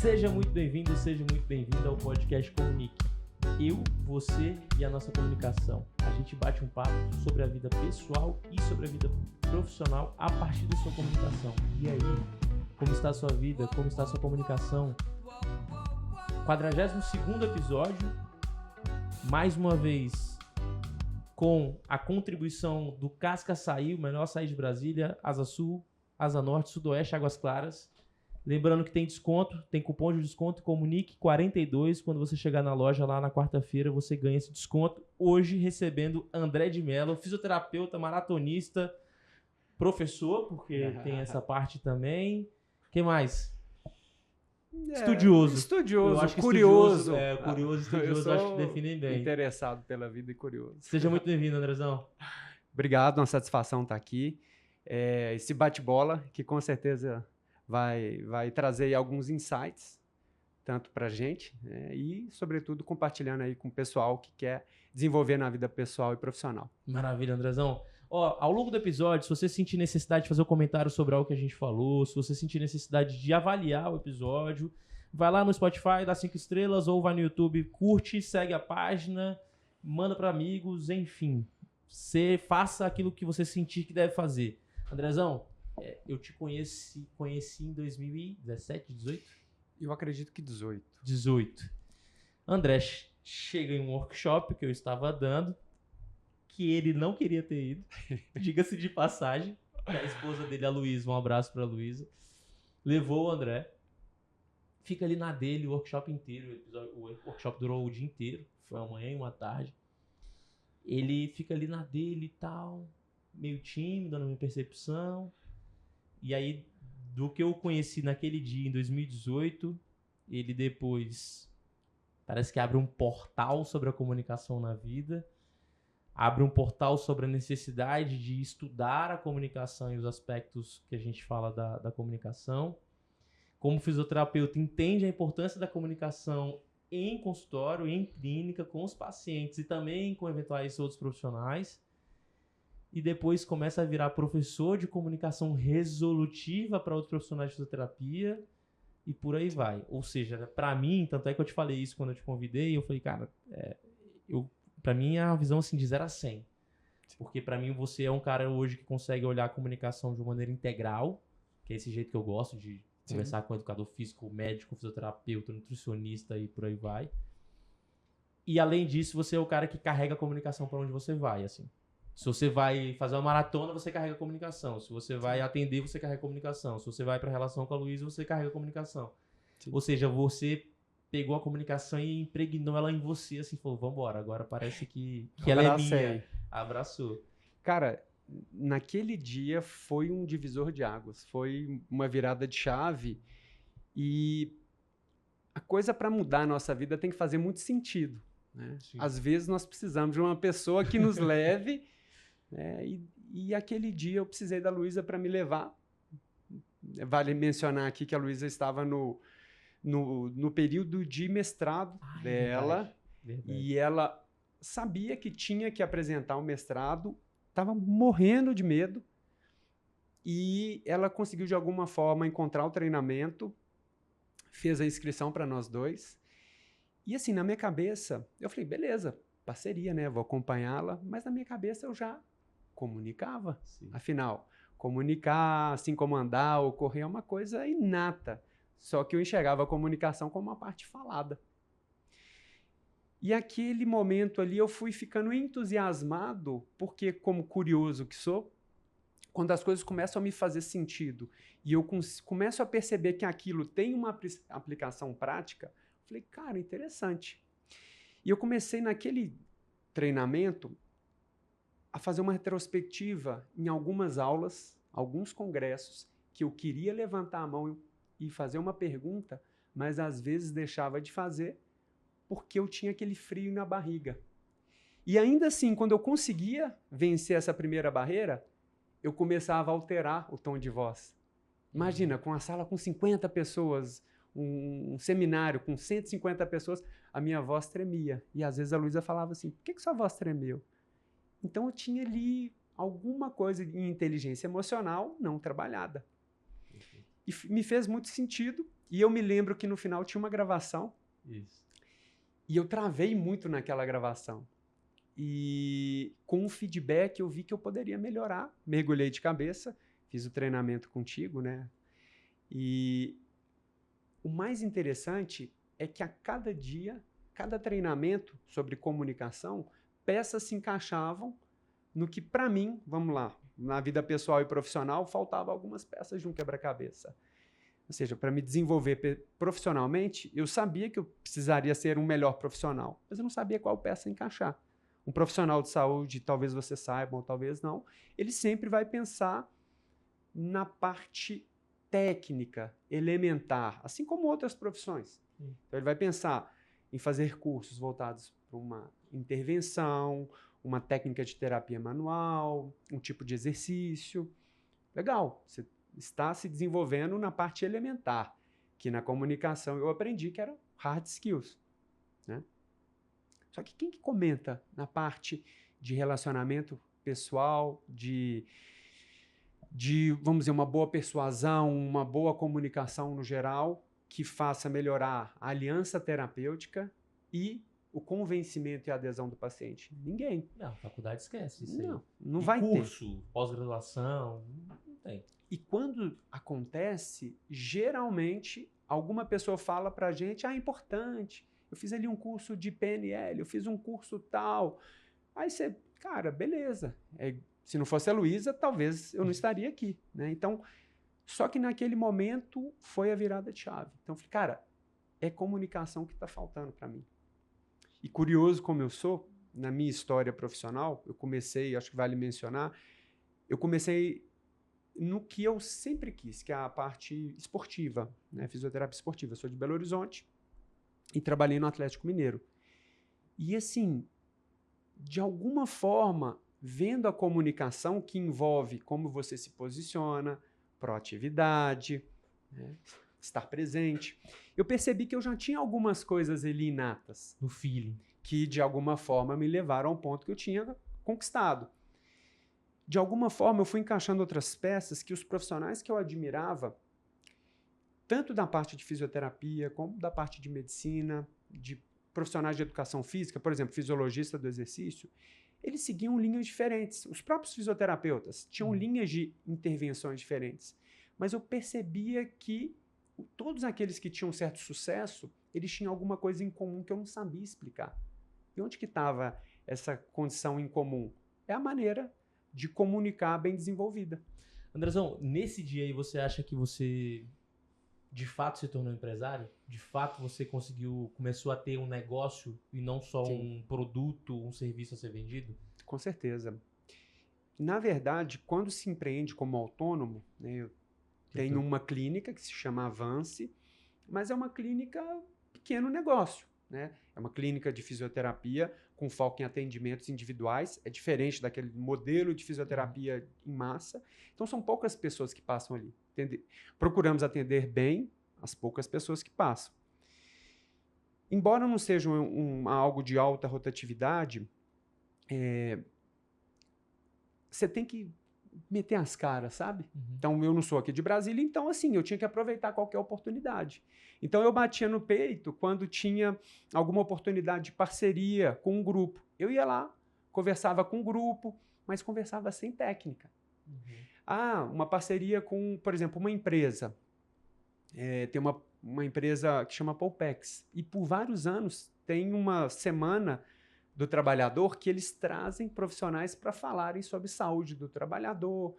Seja muito bem-vindo ao podcast Comunique. Eu, você e a nossa comunicação. A gente bate um papo sobre a vida pessoal e sobre a vida profissional a partir da sua comunicação. E aí, como está a sua vida? Como está a sua comunicação? 42º episódio, mais uma vez com a contribuição do Casca Açaí, o melhor açaí de Brasília, Asa Sul, Asa Norte, Sudoeste, Águas Claras. Lembrando que tem desconto, tem cupom de desconto, Comunique 42. Quando você chegar na loja lá na quarta-feira, você ganha esse desconto. Hoje recebendo André de Mello, fisioterapeuta, maratonista, professor, porque tem essa parte também. Quem mais? Estudioso. Estudioso, eu acho que curioso. Curioso, estudioso, acho que definem bem. Interessado pela vida e curioso. Seja muito bem-vindo, Andrezão. Obrigado, uma satisfação estar aqui. Esse bate-bola, que com certeza vai trazer aí alguns insights, tanto para a gente, né, e, sobretudo, compartilhando aí com o pessoal que quer desenvolver na vida pessoal e profissional. Maravilha, Andrezão. Ao longo do episódio, se você sentir necessidade de fazer um comentário sobre algo que a gente falou, se você sentir necessidade de avaliar o episódio, vai lá no Spotify, dá 5 estrelas, ou vai no YouTube, curte, segue a página, manda para amigos, enfim. Você faça aquilo que você sentir que deve fazer. Andrezão, eu te conheci em 2017, 18? Eu acredito que 18. 18. André chega em um workshop que eu estava dando, que ele não queria ter ido, diga-se de passagem. A esposa dele, a Luísa, um abraço para a Luísa, levou o André, fica ali na dele o workshop inteiro, o workshop durou o dia inteiro, foi uma manhã e uma tarde. Ele fica ali na dele e tal, meio tímido, na minha percepção. E aí, do que eu conheci naquele dia, em 2018, ele depois parece que abre um portal sobre a comunicação na vida, abre um portal sobre a necessidade de estudar a comunicação e os aspectos que a gente fala da comunicação. Como fisioterapeuta, entende a importância da comunicação em consultório, em clínica, com os pacientes e também com eventuais outros profissionais. E depois começa a virar professor de comunicação resolutiva para outros profissionais de fisioterapia e por aí vai. Ou seja, para mim, tanto é que eu te falei isso quando eu te convidei, eu falei, cara, para mim é uma visão assim de 0 a 100. Porque para mim você é um cara hoje que consegue olhar a comunicação de uma maneira integral, que é esse jeito que eu gosto de conversar com educador físico, médico, fisioterapeuta, nutricionista e por aí vai. E além disso, você é o cara que carrega a comunicação para onde você vai, assim. Se você vai fazer uma maratona, você carrega a comunicação. Se você vai atender, você carrega a comunicação. Se você vai para a relação com a Luísa, você carrega a comunicação. Sim. Ou seja, você pegou a comunicação e impregnou ela em você, assim, falou, vambora, agora parece que ela é minha. Abraçou. Cara, naquele dia foi um divisor de águas, foi uma virada de chave e a coisa para mudar a nossa vida tem que fazer muito sentido, né? Às vezes nós precisamos de uma pessoa que nos leve, né? E aquele dia eu precisei da Luísa para me levar. Vale mencionar aqui que a Luísa estava no período de mestrado dela. Verdade. E ela sabia que tinha que apresentar o mestrado, estava morrendo de medo e ela conseguiu de alguma forma encontrar o treinamento, fez a inscrição para nós dois e assim, na minha cabeça, eu falei, beleza, parceria, né? Vou acompanhá-la, mas na minha cabeça eu já comunicava. Sim. Afinal, comunicar, assim como andar, ocorrer é uma coisa inata. Só que eu enxergava a comunicação como uma parte falada. E aquele momento ali eu fui ficando entusiasmado, porque como curioso que sou, quando as coisas começam a me fazer sentido e eu começo a perceber que aquilo tem uma aplicação prática, eu falei, cara, interessante. E eu comecei naquele treinamento a fazer uma retrospectiva em algumas aulas, alguns congressos, que eu queria levantar a mão e fazer uma pergunta, mas às vezes deixava de fazer porque eu tinha aquele frio na barriga. E ainda assim, quando eu conseguia vencer essa primeira barreira, eu começava a alterar o tom de voz. Imagina, com a sala com 50 pessoas, um seminário com 150 pessoas, a minha voz tremia. E às vezes a Luísa falava assim, por que sua voz tremeu? Então eu tinha ali alguma coisa em inteligência emocional não trabalhada. E me fez muito sentido. E eu me lembro que no final tinha uma gravação. Isso. E eu travei muito naquela gravação. E com o feedback eu vi que eu poderia melhorar. Mergulhei de cabeça, fiz o treinamento contigo, né? E o mais interessante é que a cada dia, cada treinamento sobre comunicação, peças se encaixavam no que, para mim, vamos lá, na vida pessoal e profissional, faltavam algumas peças de um quebra-cabeça. Ou seja, para me desenvolver profissionalmente, eu sabia que eu precisaria ser um melhor profissional, mas eu não sabia qual peça encaixar. Um profissional de saúde, talvez você saiba ou talvez não, ele sempre vai pensar na parte técnica, elementar, assim como outras profissões. Então, ele vai pensar em fazer cursos voltados para uma intervenção, uma técnica de terapia manual, um tipo de exercício. Legal, você está se desenvolvendo na parte elementar, que na comunicação eu aprendi que era hard skills, né? Só que quem que comenta na parte de relacionamento pessoal, de vamos dizer, uma boa persuasão, uma boa comunicação no geral, que faça melhorar a aliança terapêutica e o convencimento e a adesão do paciente? Ninguém. Não, a faculdade esquece isso aí. Não E vai ter. curso, pós-graduação, não tem. E quando acontece, geralmente, alguma pessoa fala pra gente, é importante, eu fiz ali um curso de PNL, eu fiz um curso tal. Aí você, cara, beleza. Se não fosse a Luísa, talvez eu não estaria aqui, né? Então, só que naquele momento foi a virada de chave. Então, eu falei, cara, é comunicação que está faltando para mim. E curioso como eu sou, na minha história profissional, eu comecei, acho que vale mencionar, eu comecei no que eu sempre quis, que é a parte esportiva, né? Fisioterapia esportiva. Eu sou de Belo Horizonte e trabalhei no Atlético Mineiro. E assim, de alguma forma, vendo a comunicação que envolve como você se posiciona, proatividade, né? Estar presente, eu percebi que eu já tinha algumas coisas ali inatas. No feeling. Que de alguma forma me levaram ao ponto que eu tinha conquistado. De alguma forma, eu fui encaixando outras peças que os profissionais que eu admirava, tanto da parte de fisioterapia, como da parte de medicina, de profissionais de educação física, por exemplo, fisiologista do exercício, eles seguiam linhas diferentes. Os próprios fisioterapeutas tinham linhas de intervenções diferentes. Mas eu percebia que todos aqueles que tinham certo sucesso, eles tinham alguma coisa em comum que eu não sabia explicar. E onde que estava essa condição em comum? É a maneira de comunicar bem desenvolvida. Andrezão, nesse dia aí você acha que você de fato se tornou empresário? De fato você começou a ter um negócio e não só Sim. um produto, um serviço a ser vendido? Com certeza. Na verdade, quando se empreende como autônomo, né, eu tenho uma clínica que se chama Avance, mas é uma clínica pequeno negócio, né? É uma clínica de fisioterapia com foco em atendimentos individuais, é diferente daquele modelo de fisioterapia em massa. Então, são poucas pessoas que passam ali. Procuramos atender bem as poucas pessoas que passam. Embora não seja algo de alta rotatividade, você tem que meter as caras, sabe? Então, eu não sou aqui de Brasília, então, assim, eu tinha que aproveitar qualquer oportunidade. Então, eu batia no peito quando tinha alguma oportunidade de parceria com um grupo. Eu ia lá, conversava com o grupo, mas conversava sem técnica. Uma parceria com, por exemplo, uma empresa. Tem uma empresa que chama Polpex. E por vários anos tem uma semana do trabalhador que eles trazem profissionais para falarem sobre saúde do trabalhador,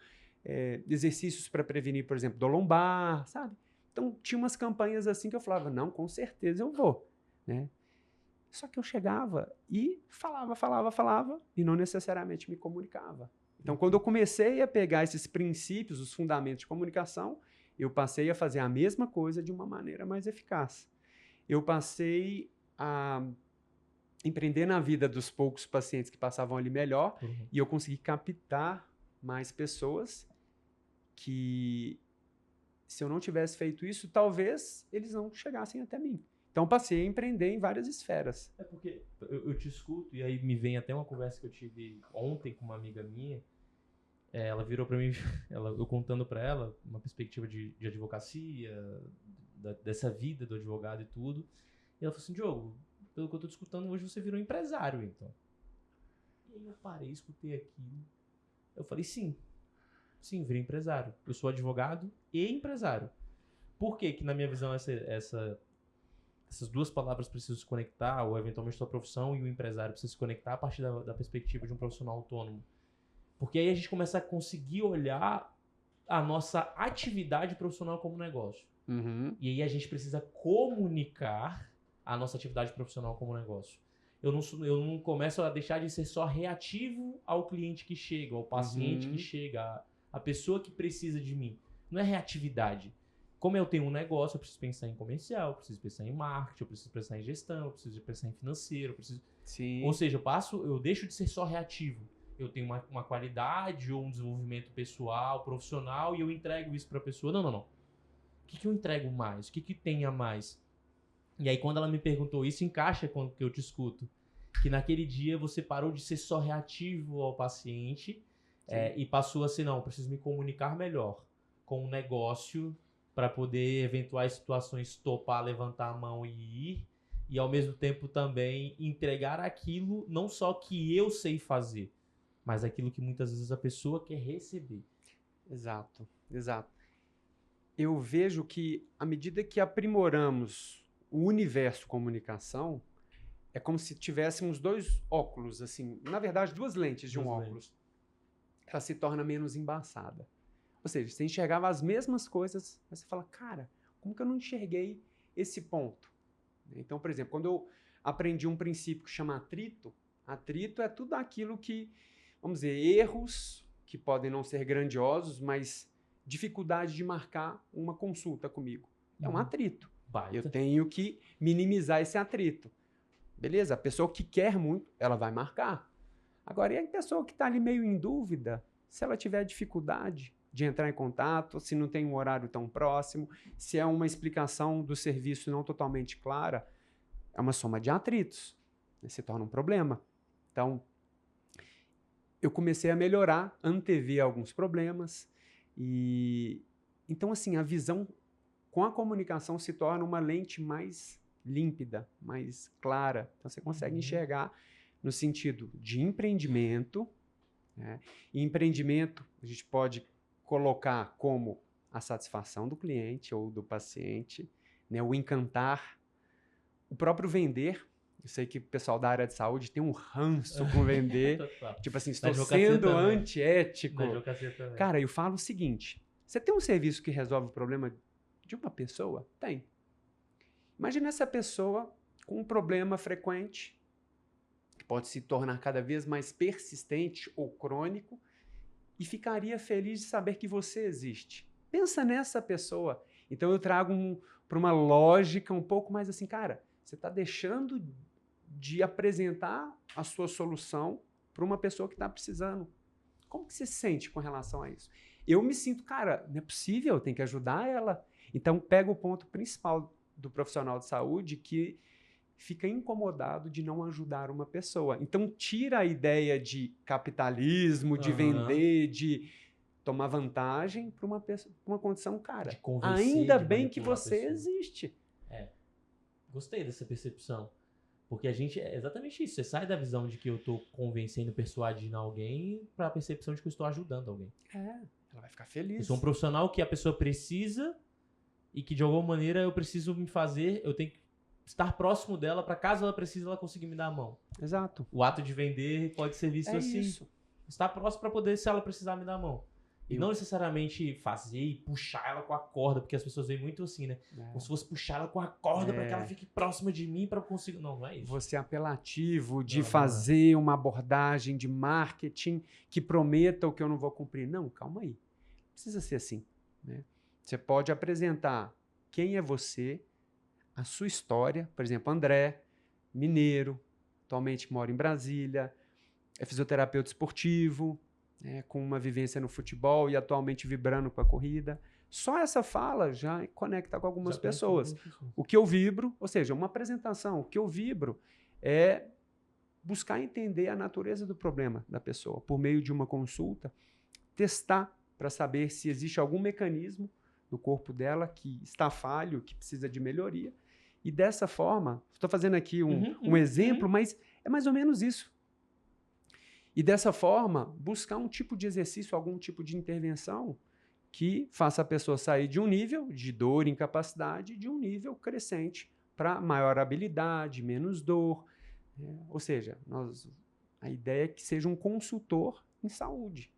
exercícios para prevenir, por exemplo, dor lombar, sabe? Então, tinha umas campanhas assim que eu falava, não, com certeza eu vou, né? Só que eu chegava e falava e não necessariamente me comunicava. Então, quando eu comecei a pegar esses princípios, os fundamentos de comunicação, eu passei a fazer a mesma coisa de uma maneira mais eficaz. Eu passei a empreender na vida dos poucos pacientes que passavam ali melhor e eu consegui captar mais pessoas que, se eu não tivesse feito isso, talvez eles não chegassem até mim. Então, passei a empreender em várias esferas. É porque eu te escuto e aí me vem até uma conversa que eu tive ontem com uma amiga minha. Ela virou para mim, eu contando para ela uma perspectiva de advocacia, dessa vida do advogado e tudo. E ela falou assim, Diogo, pelo que eu tô te escutando, hoje você virou empresário, então. E aí eu parei, escutei aquilo. Eu falei, sim, virei empresário. Eu sou advogado e empresário. Por que na minha visão essas duas palavras precisam se conectar, ou eventualmente sua profissão e o empresário precisam se conectar a partir da perspectiva de um profissional autônomo? Porque aí a gente começa a conseguir olhar a nossa atividade profissional como negócio. Uhum. E aí a gente precisa comunicar a nossa atividade profissional como negócio. Eu não começo a deixar de ser só reativo ao cliente que chega, ao paciente que chega, a pessoa que precisa de mim. Não é reatividade. Como eu tenho um negócio, eu preciso pensar em comercial, eu preciso pensar em marketing, eu preciso pensar em gestão, eu preciso pensar em financeiro, eu preciso... Sim. Ou seja, eu deixo de ser só reativo. Eu tenho uma qualidade ou um desenvolvimento pessoal, profissional, e eu entrego isso para a pessoa. Não. O que eu entrego mais? O que tem a mais? E aí, quando ela me perguntou isso, encaixa com o que eu te escuto. Que naquele dia você parou de ser só reativo ao paciente e passou a ser, não, preciso me comunicar melhor com o negócio para poder, eventuais situações, topar, levantar a mão e ir. E, ao mesmo tempo, também entregar aquilo, não só que eu sei fazer, mas aquilo que muitas vezes a pessoa quer receber. Exato. Eu vejo que, à medida que aprimoramos o universo comunicação, é como se tivéssemos dois óculos, assim, na verdade, duas lentes de um óculos. Ela se torna menos embaçada. Ou seja, você enxergava as mesmas coisas, mas você fala, cara, como que eu não enxerguei esse ponto? Então, por exemplo, quando eu aprendi um princípio que chama atrito é tudo aquilo que, vamos dizer, erros que podem não ser grandiosos, mas dificuldade de marcar uma consulta comigo. É um atrito. Baita. Eu tenho que minimizar esse atrito. Beleza? A pessoa que quer muito, ela vai marcar. Agora, e a pessoa que está ali meio em dúvida, se ela tiver dificuldade de entrar em contato, se não tem um horário tão próximo, se é uma explicação do serviço não totalmente clara, é uma soma de atritos. Se torna um problema. Então, eu comecei a melhorar, antever alguns problemas. Então, assim, a visão com a comunicação se torna uma lente mais límpida, mais clara. Então, você consegue enxergar no sentido de empreendimento. Né? E empreendimento a gente pode colocar como a satisfação do cliente ou do paciente, né? O encantar, o próprio vender. Eu sei que o pessoal da área de saúde tem um ranço com vender. Tipo assim, estou sendo antiético. Cara, eu falo o seguinte, você tem um serviço que resolve o problema de uma pessoa? Tem. Imagina essa pessoa com um problema frequente, que pode se tornar cada vez mais persistente ou crônico, e ficaria feliz de saber que você existe. Pensa nessa pessoa. Então eu trago para uma lógica um pouco mais assim, cara, você está deixando de apresentar a sua solução para uma pessoa que está precisando. Como que você se sente com relação a isso? Eu me sinto, cara, não é possível, eu tenho que ajudar ela. Então pega o ponto principal do profissional de saúde que fica incomodado de não ajudar uma pessoa. Então tira a ideia de capitalismo, de vender, de tomar vantagem para uma condição, cara. Ainda bem que você existe. Gostei dessa percepção. Porque a gente é exatamente isso. Você sai da visão de que eu estou convencendo, persuadindo alguém para a percepção de que eu estou ajudando alguém. Ela vai ficar feliz. Eu sou um profissional que a pessoa precisa e que de alguma maneira eu preciso eu tenho que estar próximo dela para caso ela precise, ela conseguir me dar a mão. Exato. O ato de vender pode ser visto assim. Isso. Estar próximo para poder, se ela precisar, me dar a mão. E não necessariamente fazer e puxar ela com a corda, porque as pessoas veem muito assim, né? Como se fosse puxar ela com a corda para que ela fique próxima de mim para eu conseguir. Não é isso. Você é apelativo de fazer uma abordagem de marketing que prometa o que eu não vou cumprir. Não, calma aí. Não precisa ser assim. Né? Você pode apresentar quem é você, a sua história. Por exemplo, André, mineiro, atualmente mora em Brasília, é fisioterapeuta esportivo, com uma vivência no futebol e atualmente vibrando com a corrida. Só essa fala já conecta com algumas pessoas. O que eu vibro, ou seja, uma apresentação, o que eu vibro é buscar entender a natureza do problema da pessoa. Por meio de uma consulta, testar para saber se existe algum mecanismo no corpo dela que está falho, que precisa de melhoria. E dessa forma, estou fazendo aqui um exemplo, mas é mais ou menos isso. E dessa forma, buscar um tipo de exercício, algum tipo de intervenção que faça a pessoa sair de um nível de dor, incapacidade, de um nível crescente para maior habilidade, menos dor. Ou seja, a ideia é que seja um consultor em saúde.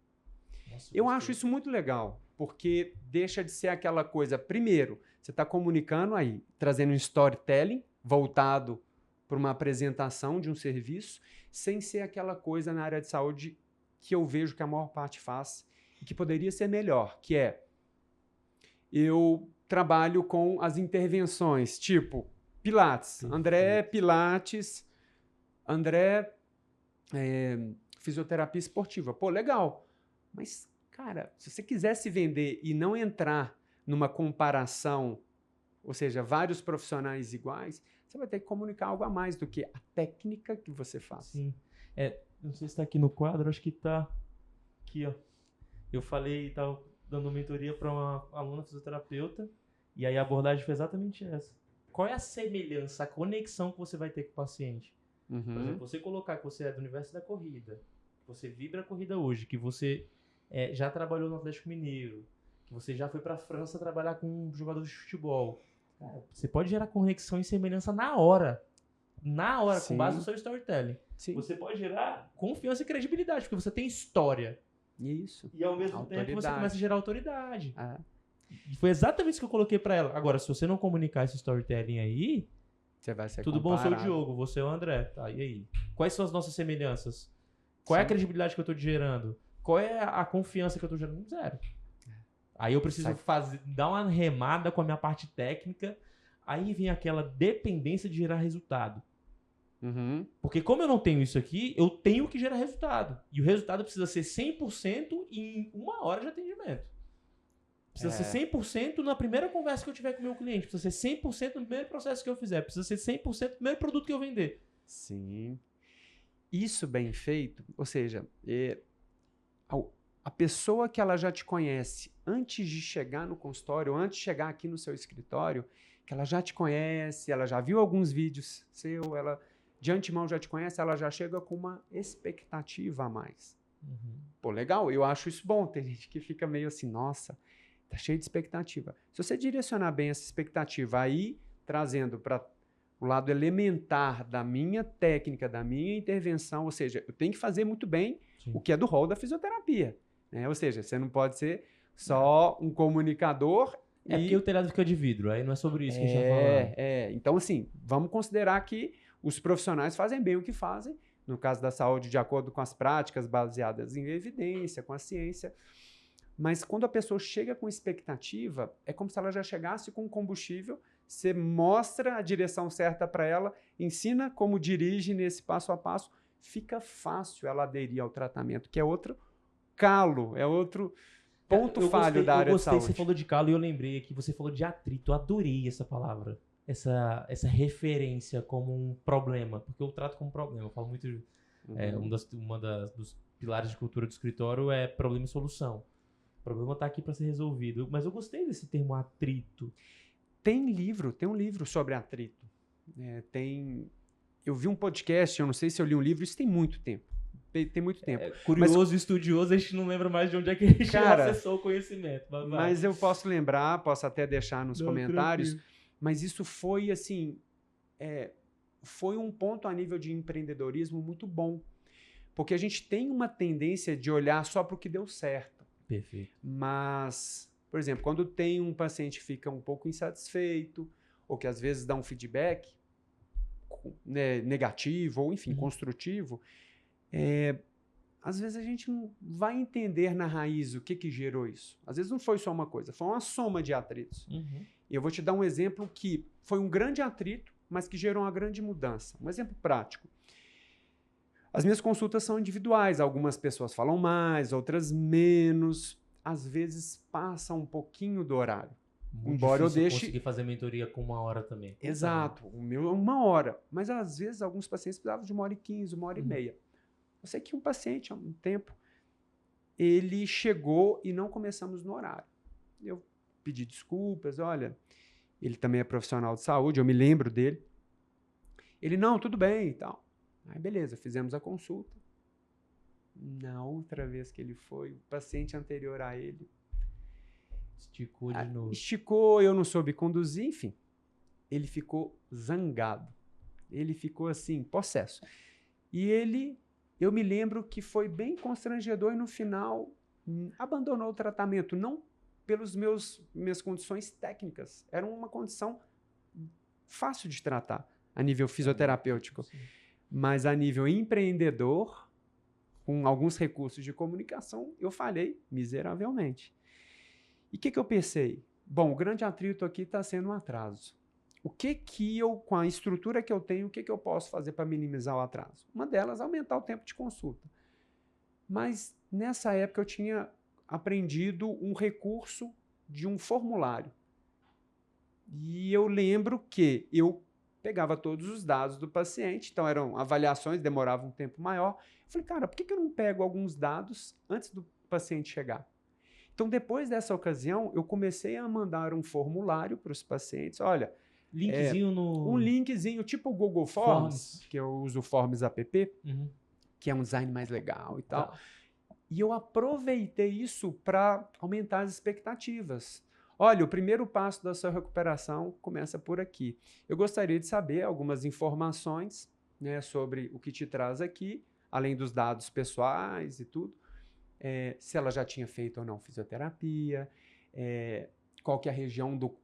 Nossa, Eu acho isso muito legal, porque deixa de ser aquela coisa, primeiro, você está comunicando aí, trazendo um storytelling voltado para uma apresentação de um serviço, sem ser aquela coisa na área de saúde que eu vejo que a maior parte faz e que poderia ser melhor, que é eu trabalho com as intervenções, tipo Pilates, André Pilates, André fisioterapia esportiva. Pô, legal. Mas, cara, se você quiser se vender e não entrar numa comparação, ou seja, vários profissionais iguais, você vai ter que comunicar algo a mais do que a técnica que você faz. Sim. Não sei se está aqui no quadro, acho que está aqui, ó. Eu falei, estava dando mentoria para uma aluna fisioterapeuta, e aí a abordagem foi exatamente essa. Qual é a semelhança, a conexão que você vai ter com o paciente? Por exemplo, você colocar que você é do universo da corrida, que você vibra a corrida hoje, que você já trabalhou no Atlético Mineiro, que você já foi para a França trabalhar com um jogador de futebol. Cara, você pode gerar conexão e semelhança na hora. Na hora, Sim. com base no seu storytelling. Sim. Você pode gerar confiança e credibilidade, porque você tem história. Isso. E ao mesmo tempo você começa a gerar autoridade. E foi exatamente isso que eu coloquei pra ela. Agora, se você não comunicar esse storytelling aí, você vai ser tudo comparado. bom, sou o Diogo, você é o André. Tá, e aí? Quais são as nossas semelhanças? Qual é a credibilidade que eu tô gerando? Qual é a confiança que eu tô gerando? Zero. Aí eu preciso dar uma remada com a minha parte técnica. Aí vem aquela dependência de gerar resultado. Porque como eu não tenho isso aqui, eu tenho que gerar resultado. E o resultado precisa ser 100% em 1 hora de atendimento. Precisa ser 100% na primeira conversa que eu tiver com o meu cliente. Precisa ser 100% no primeiro processo que eu fizer. Precisa ser 100% no primeiro produto que eu vender. Sim. Isso bem feito, ou seja, a pessoa que ela já te conhece antes de chegar no consultório, antes de chegar aqui no seu escritório, que ela já te conhece, ela já viu alguns vídeos seu, ela de antemão já te conhece, ela já chega com uma expectativa a mais. Pô, legal, eu acho isso bom. Tem gente que fica meio assim, nossa, tá cheio de expectativa. Se você direcionar bem essa expectativa aí, trazendo para o lado elementar da minha técnica, da minha intervenção, ou seja, eu tenho que fazer muito bem o que é do rol da fisioterapia. Né? Ou seja, você não pode ser só um comunicador. Porque o telhado fica de vidro, aí não é sobre isso que a gente está falando. Então, assim, vamos considerar que os profissionais fazem bem o que fazem, no caso da saúde, de acordo com as práticas baseadas em evidência, com a ciência. Mas quando a pessoa chega com expectativa, é como se ela já chegasse com combustível, você mostra a direção certa para ela, ensina como dirige nesse passo a passo, fica fácil ela aderir ao tratamento, que é outro calo, é outro ponto falho da área de saúde. Você falou de calo e eu lembrei que você falou de atrito. Eu adorei essa palavra, essa referência como um problema, porque eu trato como problema. Eu falo muito, dos pilares de cultura do escritório é problema e solução. O problema está aqui para ser resolvido. Mas eu gostei desse termo atrito. Tem um livro sobre atrito. Eu vi um podcast, eu não sei se eu li um livro, isso tem muito tempo. Tem muito tempo. Curioso e estudioso, a gente não lembra mais de onde é que a gente acessou o conhecimento. Mas eu posso lembrar, posso até deixar nos comentários, tranquilo. Mas isso foi assim, foi um ponto a nível de empreendedorismo muito bom. Porque a gente tem uma tendência de olhar só para o que deu certo. Perfeito. Mas, por exemplo, quando tem um paciente que fica um pouco insatisfeito, ou que às vezes dá um feedback negativo, ou enfim, construtivo, às vezes a gente não vai entender na raiz o que gerou isso. Às vezes não foi só uma coisa, foi uma soma de atritos. E eu vou te dar um exemplo que foi um grande atrito, mas que gerou uma grande mudança. Um exemplo prático. As minhas consultas são individuais, algumas pessoas falam mais, outras menos, às vezes passa um pouquinho do horário. Embora eu deixe... conseguir fazer mentoria com 1 hora também. Exato, o meu é 1 hora, mas às vezes alguns pacientes precisavam de 1h15, 1h30. Eu sei que um paciente, há um tempo, ele chegou e não começamos no horário. pedi desculpas, olha, ele também é profissional de saúde, eu me lembro dele. Ele, não, tudo bem e tal. Aí, beleza, fizemos a consulta. Na outra vez que ele foi, o paciente anterior a ele Esticou de novo. esticou, eu não soube conduzir, enfim. Ele ficou zangado. Ele ficou assim, possesso. E eu me lembro que foi bem constrangedor e no final abandonou o tratamento, não pelas minhas condições técnicas. Era uma condição fácil de tratar a nível fisioterapêutico, mas a nível empreendedor, com alguns recursos de comunicação, eu falhei miseravelmente. E o que eu pensei? Bom, o grande atrito aqui está sendo um atraso. O que eu, com a estrutura que eu tenho, o que eu posso fazer para minimizar o atraso? Uma delas, aumentar o tempo de consulta. Mas nessa época eu tinha aprendido um recurso de um formulário. E eu lembro que eu pegava todos os dados do paciente, então eram avaliações, demoravam um tempo maior. Eu falei, cara, por que eu não pego alguns dados antes do paciente chegar? Então, depois dessa ocasião, eu comecei a mandar um formulário para os pacientes. Olha, linkzinho no... um linkzinho, tipo o Google Forms, que eu uso o Forms app, que é um design mais legal e tal. Tá. E eu aproveitei isso para aumentar as expectativas. Olha, o primeiro passo da sua recuperação começa por aqui. Eu gostaria de saber algumas informações, né, sobre o que te traz aqui, além dos dados pessoais e tudo. Se ela já tinha feito ou não fisioterapia, qual que é a região do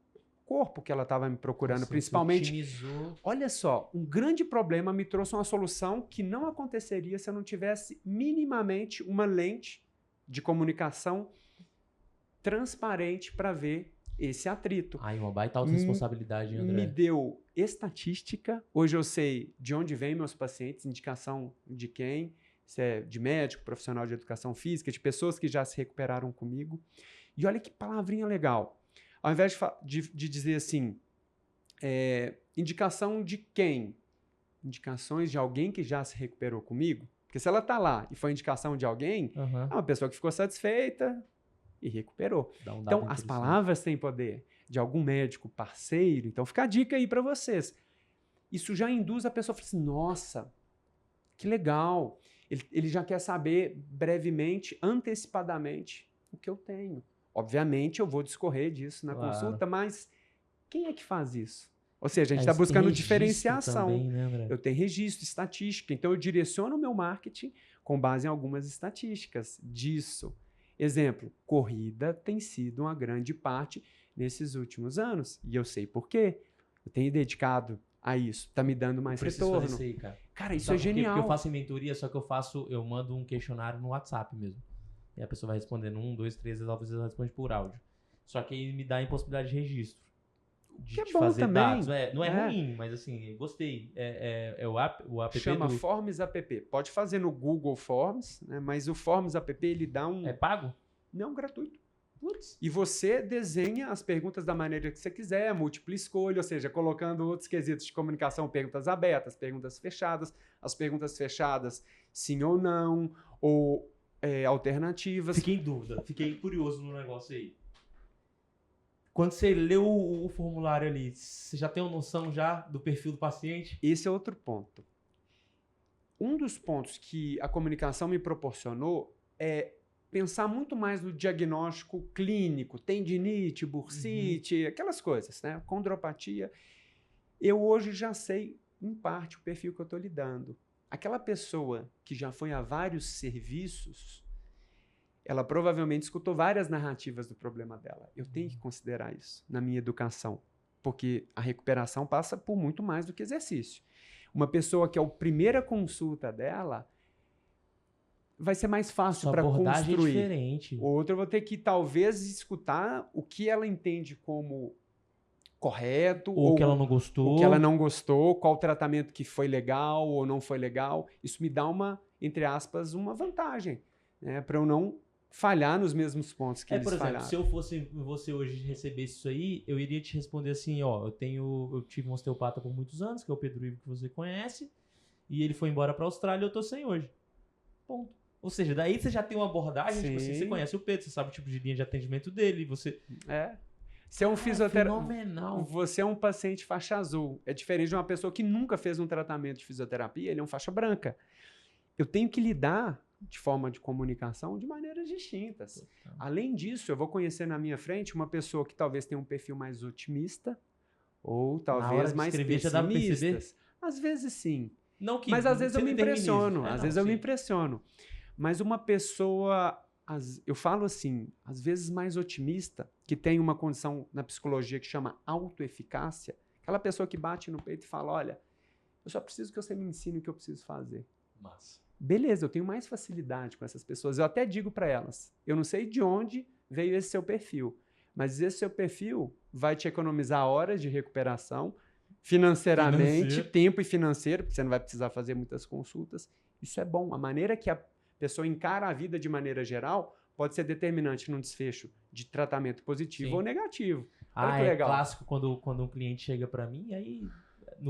corpo que ela estava me procurando, Nossa, principalmente. Otimizou. Olha só, um grande problema me trouxe uma solução que não aconteceria se eu não tivesse minimamente uma lente de comunicação transparente para ver esse atrito. Ai, uma baita autorresponsabilidade, André. Me deu estatística. Hoje eu sei de onde vêm meus pacientes, indicação de quem, se é de médico, profissional de educação física, de pessoas que já se recuperaram comigo. E olha que palavrinha legal. Ao invés de dizer assim, indicação de quem? Indicações de alguém que já se recuperou comigo. Porque se ela está lá e foi indicação de alguém, é uma pessoa que ficou satisfeita e recuperou. Então, as palavras têm poder. De algum médico parceiro. Então, fica a dica aí para vocês. Isso já induz a pessoa a falar assim, nossa, que legal. Ele já quer saber brevemente, antecipadamente, o que eu tenho. Obviamente, eu vou discorrer disso na consulta, mas quem é que faz isso? Ou seja, a gente está buscando diferenciação. Também, né, André? Eu tenho registro, estatística. Então, eu direciono o meu marketing com base em algumas estatísticas disso. Exemplo, corrida tem sido uma grande parte nesses últimos anos. E eu sei por quê. Eu tenho dedicado a isso. Está me dando mais retorno. Isso aí, cara, isso é genial. Porque eu faço em mentoria, só que eu mando um questionário no WhatsApp mesmo. E a pessoa vai respondendo 1, 2, 3, às vezes ela responde por áudio. Só que aí me dá a impossibilidade de registro. De bom fazer também. dados. Não é ruim, mas assim, gostei. O app chama Forms app. Pode fazer no Google Forms, né? Mas o Forms app, ele dá um... É pago? Não, gratuito. E você desenha as perguntas da maneira que você quiser, múltipla escolha, ou seja, colocando outros quesitos de comunicação, perguntas abertas, perguntas fechadas, as perguntas fechadas, sim ou não, ou alternativas. Fiquei em dúvida, fiquei curioso no negócio aí. Quando você leu o formulário ali, você já tem uma noção já do perfil do paciente? Esse é outro ponto. Um dos pontos que a comunicação me proporcionou é pensar muito mais no diagnóstico clínico, tendinite, bursite, aquelas coisas, né? Condropatia. Eu hoje já sei, em parte, o perfil que eu estou lidando. Aquela pessoa que já foi a vários serviços, ela provavelmente escutou várias narrativas do problema dela. Eu tenho que considerar isso na minha educação, porque a recuperação passa por muito mais do que exercício. Uma pessoa que é a primeira consulta dela, vai ser mais fácil para construir. É diferente. Outra, eu vou ter que talvez escutar o que ela entende como correto, ou que ela não gostou. O que ela não gostou, qual tratamento que foi legal ou não foi legal. Isso me dá uma, entre aspas, uma vantagem, né, para eu não falhar nos mesmos pontos que eles por exemplo, falharam. Se eu fosse você hoje recebesse isso aí, eu iria te responder assim, ó, eu tive um osteopata por muitos anos, que é o Pedro Ivo, que você conhece, e ele foi embora para a Austrália e eu tô sem hoje. Ponto. Ou seja, daí você já tem uma abordagem, tipo assim, você conhece o Pedro, você sabe o tipo de linha de atendimento dele, você... Você é um fisioterapeuta. Fenomenal. Você é um paciente faixa azul. É diferente de uma pessoa que nunca fez um tratamento de fisioterapia, ele é um faixa branca. Eu tenho que lidar de forma de comunicação de maneiras distintas. Além disso, eu vou conhecer na minha frente uma pessoa que talvez tenha um perfil mais otimista ou talvez mais pessimista. Às vezes sim. Não que mas às vezes eu me determinismo. impressiono. Às vezes eu me impressiono. Mas uma pessoa, eu falo assim, às vezes mais otimista, que tem uma condição na psicologia que chama autoeficácia, aquela pessoa que bate no peito e fala, olha, eu só preciso que você me ensine o que eu preciso fazer. Massa. Beleza, eu tenho mais facilidade com essas pessoas. Eu até digo para elas, eu não sei de onde veio esse seu perfil, mas esse seu perfil vai te economizar horas de recuperação, financeiramente, tempo e financeiro, porque você não vai precisar fazer muitas consultas. Isso é bom. A maneira que a pessoa encara a vida de maneira geral pode ser determinante num desfecho de tratamento positivo ou negativo. Olha que legal. É clássico quando um cliente chega para mim, aí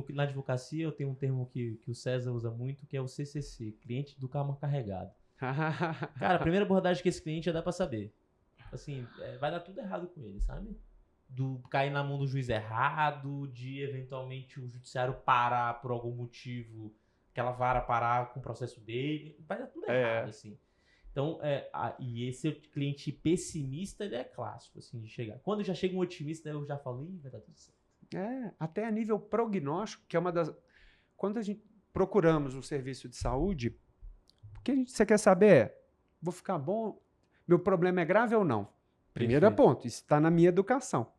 na advocacia eu tenho um termo que o César usa muito, que é o CCC, cliente do karma carregado. Cara, a primeira abordagem que esse cliente já dá para saber. Assim, vai dar tudo errado com ele, sabe? Do cair na mão do juiz errado, de eventualmente o judiciário parar por algum motivo, aquela vara parar com o processo dele, vai dar tudo errado, assim. Então, e esse cliente pessimista, ele é clássico, assim, de chegar. Quando já chega um otimista, eu já falo, vai dar tudo certo. Até a nível prognóstico, que é uma das... Quando a gente procuramos um serviço de saúde, o que você quer saber vou ficar bom? Meu problema é grave ou não? Primeiro ponto, isso está na minha educação.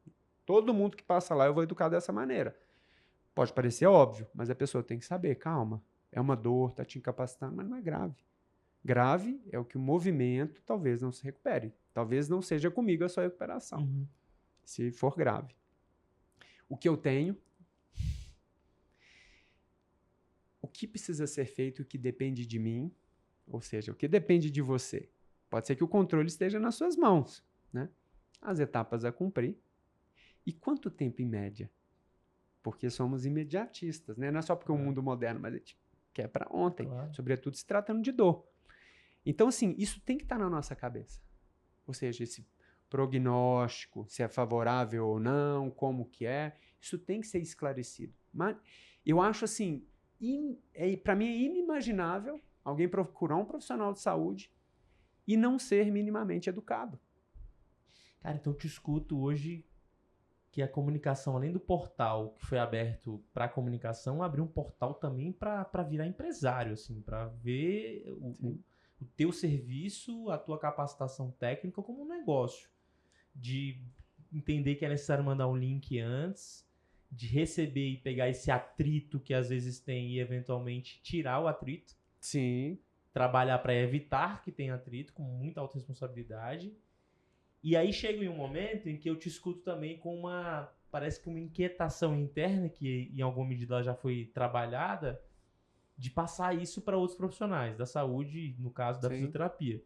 Todo mundo que passa lá eu vou educar dessa maneira. Pode parecer óbvio, mas a pessoa tem que saber, calma, é uma dor, está te incapacitando, mas não é grave. Grave é o que o movimento talvez não se recupere. Talvez não seja comigo a sua recuperação, se for grave. O que eu tenho, o que precisa ser feito, o que depende de mim, ou seja, o que depende de você. Pode ser que o controle esteja nas suas mãos, né? As etapas a cumprir. E quanto tempo em média? Porque somos imediatistas, né? Não é só porque o mundo moderno, mas a gente quer para ontem, sobretudo se tratando de dor. Então, assim, isso tem que estar na nossa cabeça. Ou seja, esse prognóstico, se é favorável ou não, como que é, isso tem que ser esclarecido. Mas eu acho assim, para mim é inimaginável alguém procurar um profissional de saúde e não ser minimamente educado. Cara, então eu te escuto hoje que a comunicação, além do portal que foi aberto para comunicação, abriu um portal também para virar empresário, assim, para ver o teu serviço, a tua capacitação técnica como um negócio. De entender que é necessário mandar um link antes, de receber e pegar esse atrito que às vezes tem e eventualmente tirar o atrito. Sim. Trabalhar para evitar que tenha atrito com muita autorresponsabilidade. E aí chega em um momento em que eu te escuto também com parece que uma inquietação interna, que em alguma medida ela já foi trabalhada, de passar isso para outros profissionais da saúde, no caso da fisioterapia.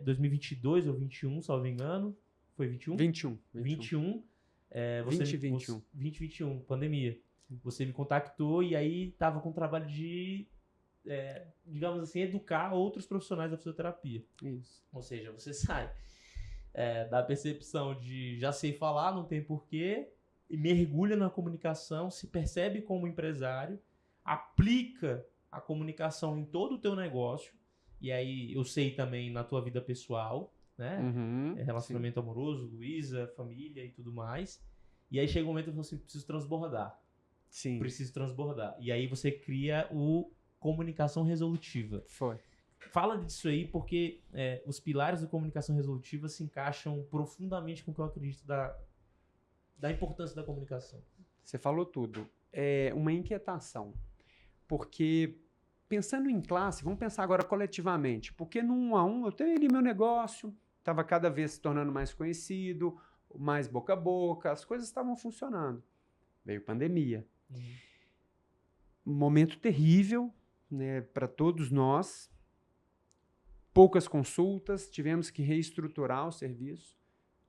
2022 ou 2021, salvo engano. Foi 21? 21. 2021, pandemia. Você me contactou e aí estava com o trabalho de, digamos assim, educar outros profissionais da fisioterapia. Isso. Ou seja, você sai da percepção de já sei falar, não tem porquê, e mergulha na comunicação, se percebe como empresário, aplica a comunicação em todo o teu negócio, e aí eu sei também na tua vida pessoal, né? Relacionamento amoroso, Luísa, família e tudo mais. E aí chega um momento que eu falo assim, preciso transbordar. Sim. Preciso transbordar. E aí você cria o comunicação resolutiva. Fala disso aí, porque os pilares da comunicação resolutiva se encaixam profundamente com o que eu acredito da importância da comunicação. Você falou tudo. É uma inquietação. Porque, pensando em classe, vamos pensar agora coletivamente. Porque no 1 a 1 eu tenho ali meu negócio, estava cada vez se tornando mais conhecido, mais boca a boca, as coisas estavam funcionando. Veio pandemia. Um momento terrível, né, para todos nós. Poucas consultas, tivemos que reestruturar o serviço.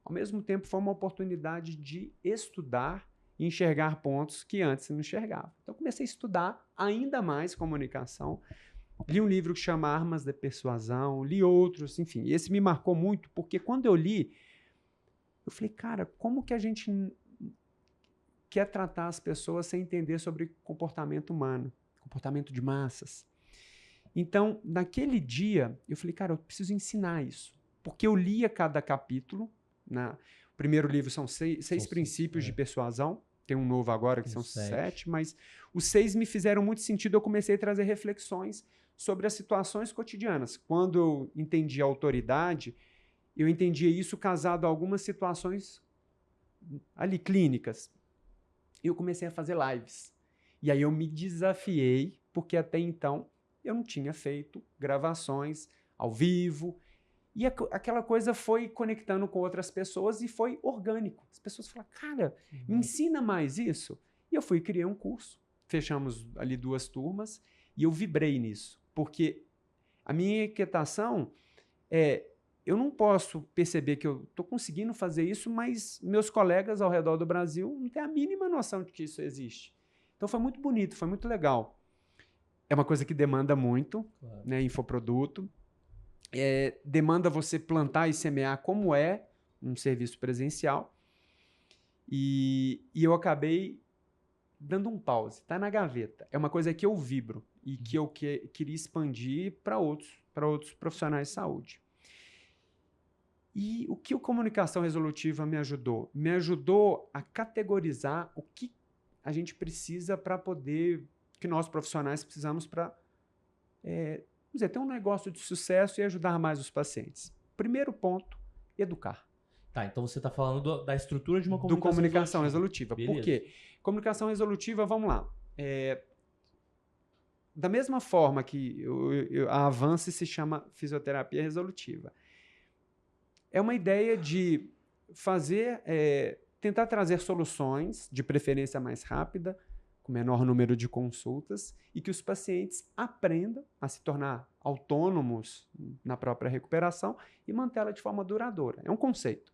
Ao mesmo tempo, foi uma oportunidade de estudar e enxergar pontos que antes não enxergava. Então, comecei a estudar ainda mais comunicação. Li um livro que chama Armas da Persuasão, li outros, enfim. Esse me marcou muito, porque quando eu li, Eu falei, cara, como que a gente quer tratar as pessoas sem entender sobre comportamento humano, comportamento de massas? Então, naquele dia, eu falei, cara, eu preciso ensinar isso. Porque eu lia cada capítulo. O primeiro livro são seis princípios de persuasão. Tem um novo agora, que são 7. Mas os 6 me fizeram muito sentido. Eu comecei a trazer reflexões sobre as situações cotidianas. Quando eu entendi a autoridade, eu entendia isso casado a algumas situações ali clínicas. Eu comecei a fazer lives. E aí eu me desafiei, porque até então eu não tinha feito gravações ao vivo. E aquela coisa foi conectando com outras pessoas e foi orgânico. As pessoas falaram, cara, me ensina mais isso. E eu fui e criei um curso. Fechamos ali 2 turmas e eu vibrei nisso. Porque a minha inquietação é, eu não posso perceber que eu estou conseguindo fazer isso, mas meus colegas ao redor do Brasil não têm a mínima noção de que isso existe. Então foi muito bonito, foi muito legal. É uma coisa que demanda muito, claro, né, infoproduto. Demanda você plantar e semear como é um serviço presencial. E eu acabei dando um pause. Está na gaveta. É uma coisa que eu vibro e que eu queria expandir para outros profissionais de saúde. E o que a comunicação resolutiva me ajudou? Me ajudou a categorizar o que a gente precisa para poder, que nós profissionais precisamos para ter um negócio de sucesso e ajudar mais os pacientes. Primeiro ponto, educar. Tá, então você está falando da estrutura de uma comunicação resolutiva. Por quê? Comunicação resolutiva, vamos lá. Da mesma forma que a Avance se chama fisioterapia resolutiva. É uma ideia de fazer, tentar trazer soluções, de preferência mais rápida, com menor número de consultas, e que os pacientes aprendam a se tornar autônomos na própria recuperação e mantê-la de forma duradoura. É um conceito.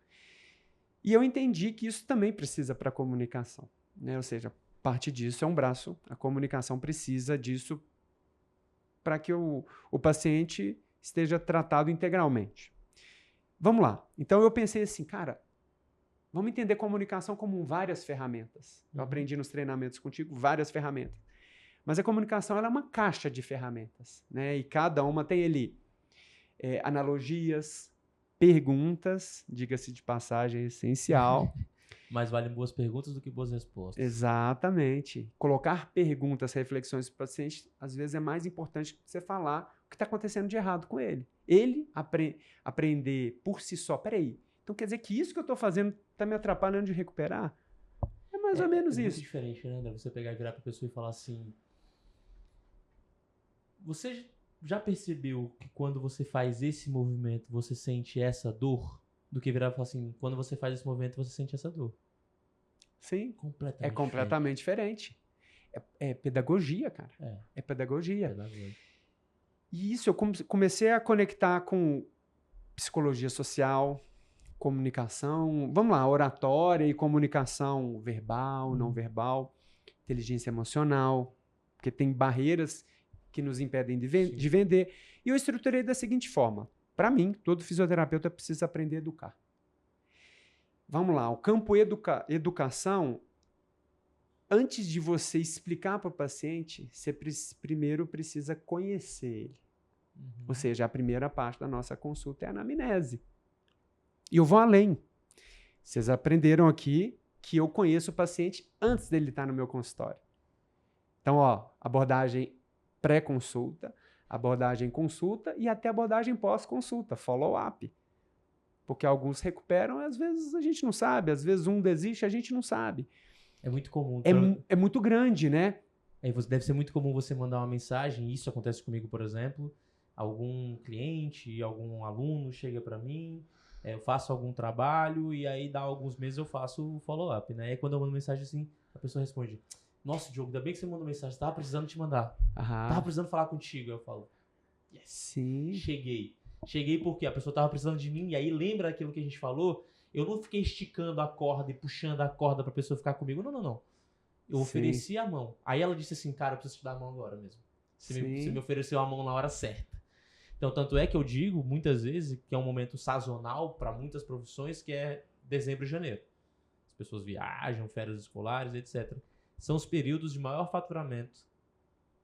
E eu entendi que isso também precisa para a comunicação, né? Ou seja, parte disso é um braço, a comunicação precisa disso para que o paciente esteja tratado integralmente. Vamos lá. Então eu pensei assim, cara, vamos entender comunicação como várias ferramentas. Eu aprendi nos treinamentos contigo várias ferramentas. Mas a comunicação ela é uma caixa de ferramentas, né? E cada uma tem ali analogias, perguntas, diga-se de passagem, é essencial. Mais valem boas perguntas do que boas respostas. Exatamente. Colocar perguntas, reflexões para o paciente, às vezes é mais importante que você falar o que está acontecendo de errado com ele. Ele aprender por si só. Peraí, então quer dizer que isso que eu estou fazendo está me atrapalhando de recuperar? É mais ou menos isso. É muito diferente, né, André? Você pegar e virar para a pessoa e falar assim... Você já percebeu que quando você faz esse movimento, você sente essa dor? Do que virar e falar assim, quando você faz esse movimento, você sente essa dor. Sim. Completamente é completamente diferente. É pedagogia, cara. É pedagogia. Pedagogia. E isso eu comecei a conectar com psicologia social, comunicação, vamos lá, oratória e comunicação verbal, não verbal, inteligência emocional, porque tem barreiras que nos impedem de vender. E eu estruturei da seguinte forma. Para mim, todo fisioterapeuta precisa aprender a educar. Vamos lá, o campo educação, antes de você explicar para o paciente, você primeiro precisa conhecer ele. Ou seja, a primeira parte da nossa consulta é a anamnese. E eu vou além. Vocês aprenderam aqui que eu conheço o paciente antes dele estar no meu consultório. Então, abordagem pré-consulta, abordagem consulta e até abordagem pós-consulta, follow-up. Porque alguns recuperam, às vezes a gente não sabe, às vezes um desiste, a gente não sabe. É muito comum. É muito grande, né? Deve ser muito comum você mandar uma mensagem, isso acontece comigo, por exemplo, algum cliente, algum aluno chega para mim, eu faço algum trabalho e aí dá alguns meses eu faço o follow-up, né? E aí quando eu mando mensagem assim, a pessoa responde... Nossa, Diogo, ainda bem que você mandou mensagem. Tava precisando te mandar. Tava precisando falar contigo. Eu falo, yes, sim. Cheguei porque a pessoa tava precisando de mim. E aí lembra aquilo que a gente falou? Eu não fiquei esticando a corda e puxando a corda pra pessoa ficar comigo. Não. Eu ofereci a mão. Aí ela disse assim, cara, eu preciso te dar a mão agora mesmo. Você me ofereceu a mão na hora certa. Então, tanto é que eu digo, muitas vezes, que é um momento sazonal para muitas profissões, que é dezembro e janeiro. As pessoas viajam, férias escolares, etc. São os períodos de maior faturamento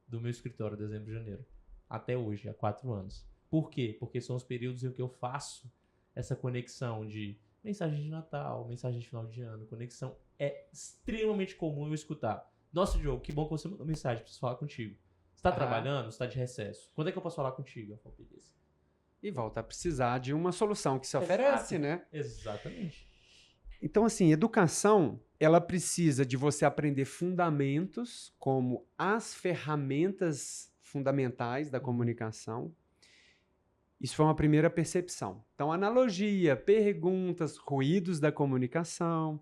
do meu escritório, dezembro e janeiro. Até hoje, há 4 anos. Por quê? Porque são os períodos em que eu faço essa conexão de mensagem de Natal, mensagem de final de ano, conexão. É extremamente comum eu escutar. Nossa, Diogo, que bom que você mandou mensagem, preciso falar contigo. Você tá trabalhando? Você tá de recesso? Quando é que eu posso falar contigo? Eu falo, beleza. E volta a precisar de uma solução que se Exato. oferece, né? Exatamente. Então, assim, educação, ela precisa de você aprender fundamentos, como as ferramentas fundamentais da comunicação. Isso foi uma primeira percepção. Então, analogia, perguntas, ruídos da comunicação.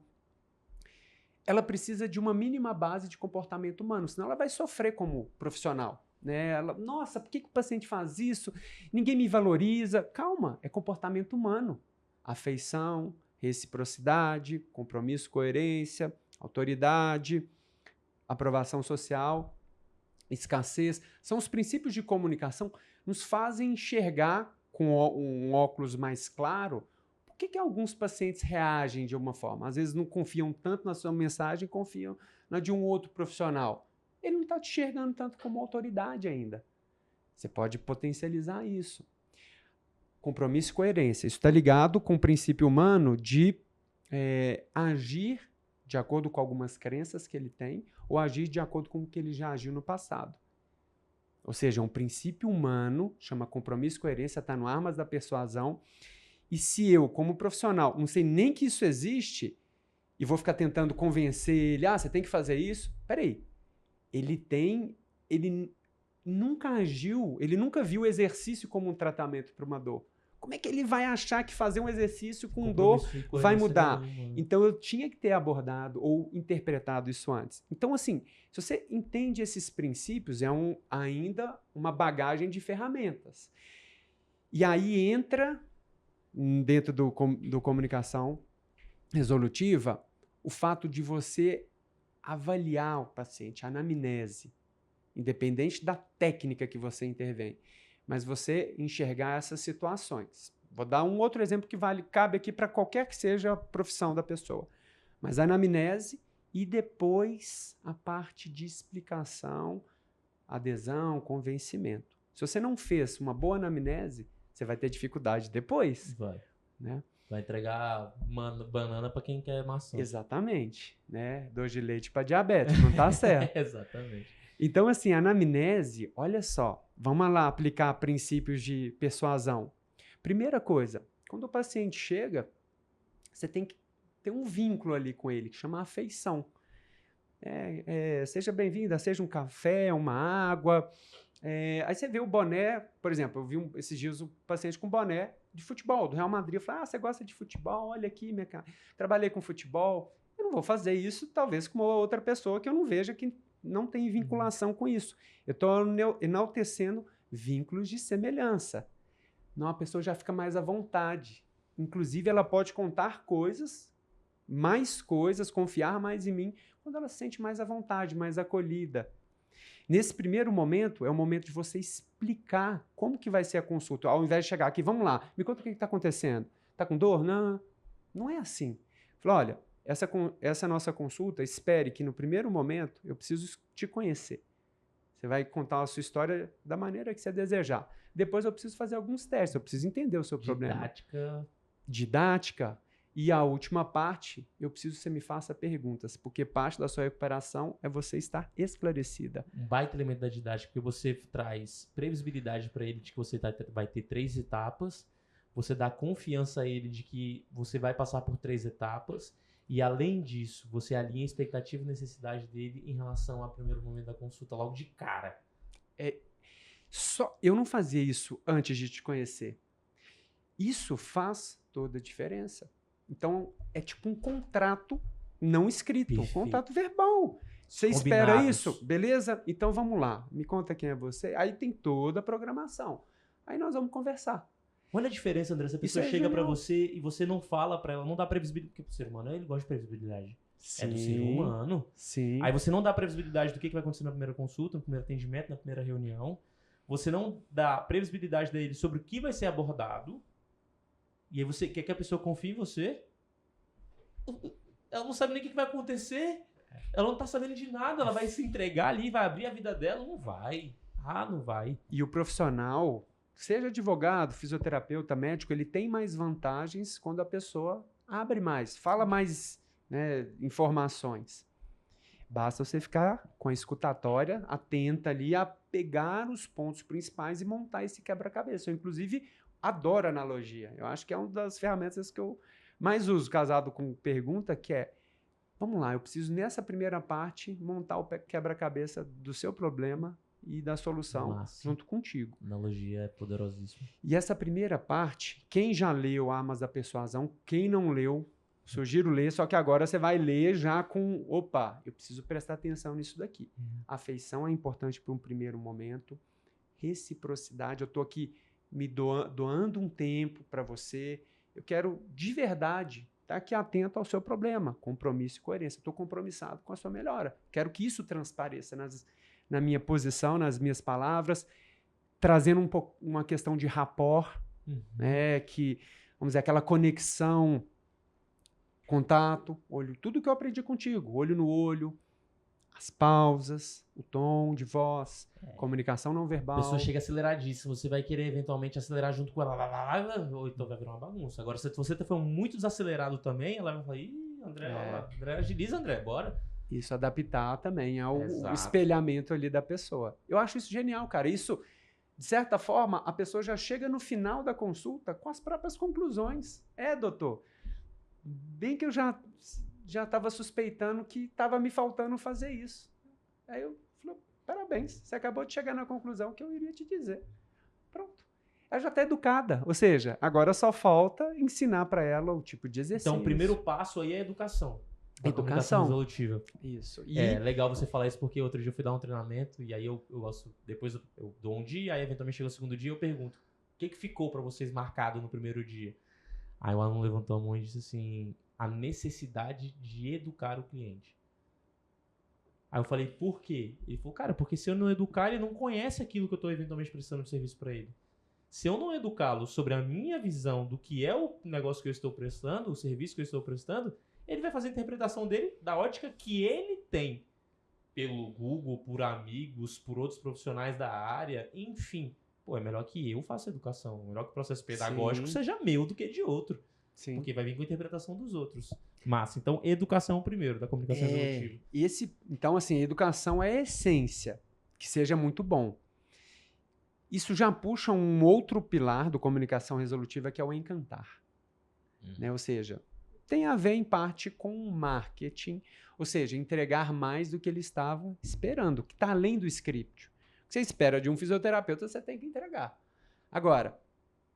Ela precisa de uma mínima base de comportamento humano, senão ela vai sofrer como profissional. Né? Ela, nossa, por que o paciente faz isso? Ninguém me valoriza. Calma, é comportamento humano. Afeição, reciprocidade, compromisso, coerência, autoridade, aprovação social, escassez. São os princípios de comunicação que nos fazem enxergar com um óculos mais claro por que alguns pacientes reagem de uma forma. Às vezes não confiam tanto na sua mensagem, confiam na de um outro profissional. Ele não está te enxergando tanto como autoridade ainda. Você pode potencializar isso. Compromisso e coerência. Isso está ligado com o princípio humano de agir de acordo com algumas crenças que ele tem ou agir de acordo com o que ele já agiu no passado. Ou seja, um princípio humano, chama compromisso e coerência, está no Armas da Persuasão. E se eu, como profissional, não sei nem que isso existe e vou ficar tentando convencer ele, você tem que fazer isso, peraí. Ele nunca agiu, ele nunca viu o exercício como um tratamento para uma dor. Como é que ele vai achar que fazer um exercício com dor vai mudar? Então, eu tinha que ter abordado ou interpretado isso antes. Então, assim, se você entende esses princípios, é ainda uma bagagem de ferramentas. E aí entra, dentro do comunicação resolutiva, o fato de você avaliar o paciente, a anamnese, independente da técnica que você intervém, mas você enxergar essas situações. Vou dar um outro exemplo que cabe aqui para qualquer que seja a profissão da pessoa. Mas a anamnese e depois a parte de explicação, adesão, convencimento. Se você não fez uma boa anamnese, você vai ter dificuldade depois. Vai. Né? Vai entregar banana para quem quer maçã. Exatamente. Né? Doce de leite para diabetes, não está certo. Exatamente. Então, assim, a anamnese, olha só, vamos lá aplicar princípios de persuasão. Primeira coisa, quando o paciente chega, você tem que ter um vínculo ali com ele, que chama afeição. Seja bem-vinda, seja um café, uma água. Aí você vê o boné, por exemplo, eu vi esses dias o paciente com boné de futebol, do Real Madrid. Eu falei, você gosta de futebol? Olha aqui, minha cara. Trabalhei com futebol. Eu não vou fazer isso, talvez, com uma outra pessoa que eu não veja que não tem vinculação com isso. Eu estou enaltecendo vínculos de semelhança. Não, a pessoa já fica mais à vontade. Inclusive, ela pode contar mais coisas, confiar mais em mim, quando ela se sente mais à vontade, mais acolhida. Nesse primeiro momento, é o momento de você explicar como que vai ser a consulta. Ao invés de chegar aqui, vamos lá, me conta o que está acontecendo. Está com dor? Não, não é assim. Fala, olha, essa nossa consulta, espere que no primeiro momento eu preciso te conhecer. Você vai contar a sua história da maneira que você desejar. Depois eu preciso fazer alguns testes, eu preciso entender o seu problema. Didática. E a última parte, eu preciso que você me faça perguntas, porque parte da sua recuperação é você estar esclarecida. Um baita elemento da didática, porque você traz previsibilidade para ele de que você vai ter 3 etapas, você dá confiança a ele de que você vai passar por 3 etapas, e além disso, você alinha a expectativa e necessidade dele em relação ao primeiro momento da consulta, logo de cara. Eu não fazia isso antes de te conhecer. Isso faz toda a diferença. Então, é tipo um contrato não escrito, um contrato verbal. Você espera isso? Beleza? Então, vamos lá. Me conta quem é você. Aí tem toda a programação. Aí nós vamos conversar. Olha a diferença, André. Se a pessoa chega para você e você não fala para ela, não dá previsibilidade, porque o ser humano, ele gosta de previsibilidade. Sim, é do ser humano. Sim. Aí você não dá previsibilidade do que vai acontecer na primeira consulta, no primeiro atendimento, na primeira reunião. Você não dá previsibilidade dele sobre o que vai ser abordado. E aí você quer que a pessoa confie em você, ela não sabe nem o que vai acontecer. Ela não tá sabendo de nada. Ela vai se entregar ali, vai abrir a vida dela. Não vai. Não vai. E o profissional, seja advogado, fisioterapeuta, médico, ele tem mais vantagens quando a pessoa abre mais, fala mais, né, informações. Basta você ficar com a escutatória atenta ali a pegar os pontos principais e montar esse quebra-cabeça. Eu, inclusive, adoro analogia. Eu acho que é uma das ferramentas que eu mais uso, casado com pergunta, que é, vamos lá, eu preciso nessa primeira parte montar o quebra-cabeça do seu problema e da solução junto contigo. Analogia é poderosíssima. E essa primeira parte, quem já leu Armas da Persuasão, quem não leu, sugiro ler, só que agora você vai ler já com, opa, eu preciso prestar atenção nisso daqui. Afeição é importante para um primeiro momento, reciprocidade, eu estou aqui me doando um tempo para você, eu quero de verdade estar aqui atento ao seu problema, compromisso e coerência, estou compromissado com a sua melhora, quero que isso transpareça na minha posição, nas minhas palavras, trazendo uma questão de rapport, né, que, vamos dizer, aquela conexão, contato, olho, tudo que eu aprendi contigo, olho no olho, as pausas, o tom de voz, comunicação não verbal. A pessoa chega aceleradíssima, você vai querer eventualmente acelerar junto com ela, ou então vai virar uma bagunça. Agora, se você for muito desacelerado também, ela vai falar, ih, André, André, agiliza, André, bora. Isso, adaptar também ao espelhamento ali da pessoa. Eu acho isso genial, cara. Isso, de certa forma, a pessoa já chega no final da consulta com as próprias conclusões. Doutor, bem que eu já estava suspeitando que estava me faltando fazer isso. Aí eu falei, parabéns, você acabou de chegar na conclusão que eu iria te dizer. Pronto. Ela já está educada, ou seja, agora só falta ensinar para ela o tipo de exercício. Então, o primeiro passo aí é a educação. Educação Resolutiva. Isso. E é legal você falar isso porque outro dia eu fui dar um treinamento e aí eu gosto, depois eu dou um dia, aí eventualmente chega o segundo dia e eu pergunto, o que ficou para vocês marcado no primeiro dia? Aí o aluno levantou a mão e disse assim, a necessidade de educar o cliente. Aí eu falei, por quê? Ele falou, cara, porque se eu não educar, ele não conhece aquilo que eu estou eventualmente prestando de serviço para ele. Se eu não educá-lo sobre a minha visão do que é o negócio que eu estou prestando, o serviço que eu estou prestando, ele vai fazer a interpretação dele da ótica que ele tem. Pelo Google, por amigos, por outros profissionais da área, enfim. Pô, é melhor que eu faça educação. Melhor que o processo pedagógico seja meu do que de outro. Sim. Porque vai vir com a interpretação dos outros. Massa. Então, educação primeiro, da comunicação resolutiva. Então, assim, educação é a essência. Que seja muito bom. Isso já puxa um outro pilar do comunicação resolutiva, que é o encantar. Né? Ou seja, tem a ver, em parte, com marketing. Ou seja, entregar mais do que ele estava esperando, que está além do script. O que você espera de um fisioterapeuta, você tem que entregar. Agora,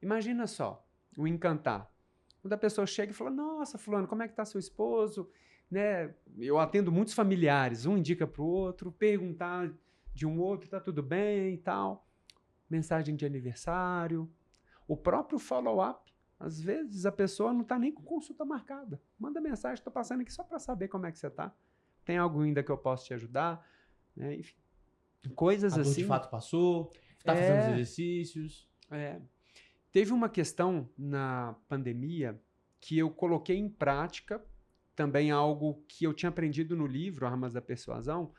imagina só, o encantar. Quando a pessoa chega e fala, nossa, fulano, como é que está seu esposo? Né? Eu atendo muitos familiares, um indica para o outro, perguntar de um outro, está tudo bem e tal. Mensagem de aniversário. O próprio follow-up. Às vezes a pessoa não está nem com consulta marcada. Manda mensagem, estou passando aqui só para saber como é que você está. Tem algo ainda que eu posso te ajudar? Né? Enfim, coisas a dor assim. De fato passou, está fazendo os exercícios. Teve uma questão na pandemia que eu coloquei em prática, também algo que eu tinha aprendido no livro Armas da Persuasão,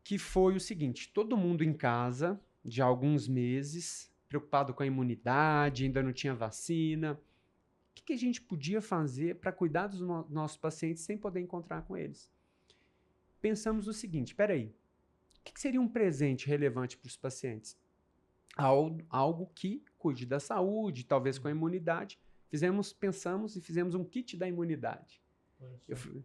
que foi o seguinte, todo mundo em casa, de alguns meses, preocupado com a imunidade, ainda não tinha vacina. O que a gente podia fazer para cuidar dos nossos pacientes sem poder encontrar com eles? Pensamos o seguinte, peraí, o que seria um presente relevante para os pacientes? Algo que cuide da saúde, talvez com a imunidade. Pensamos e fizemos um kit da imunidade.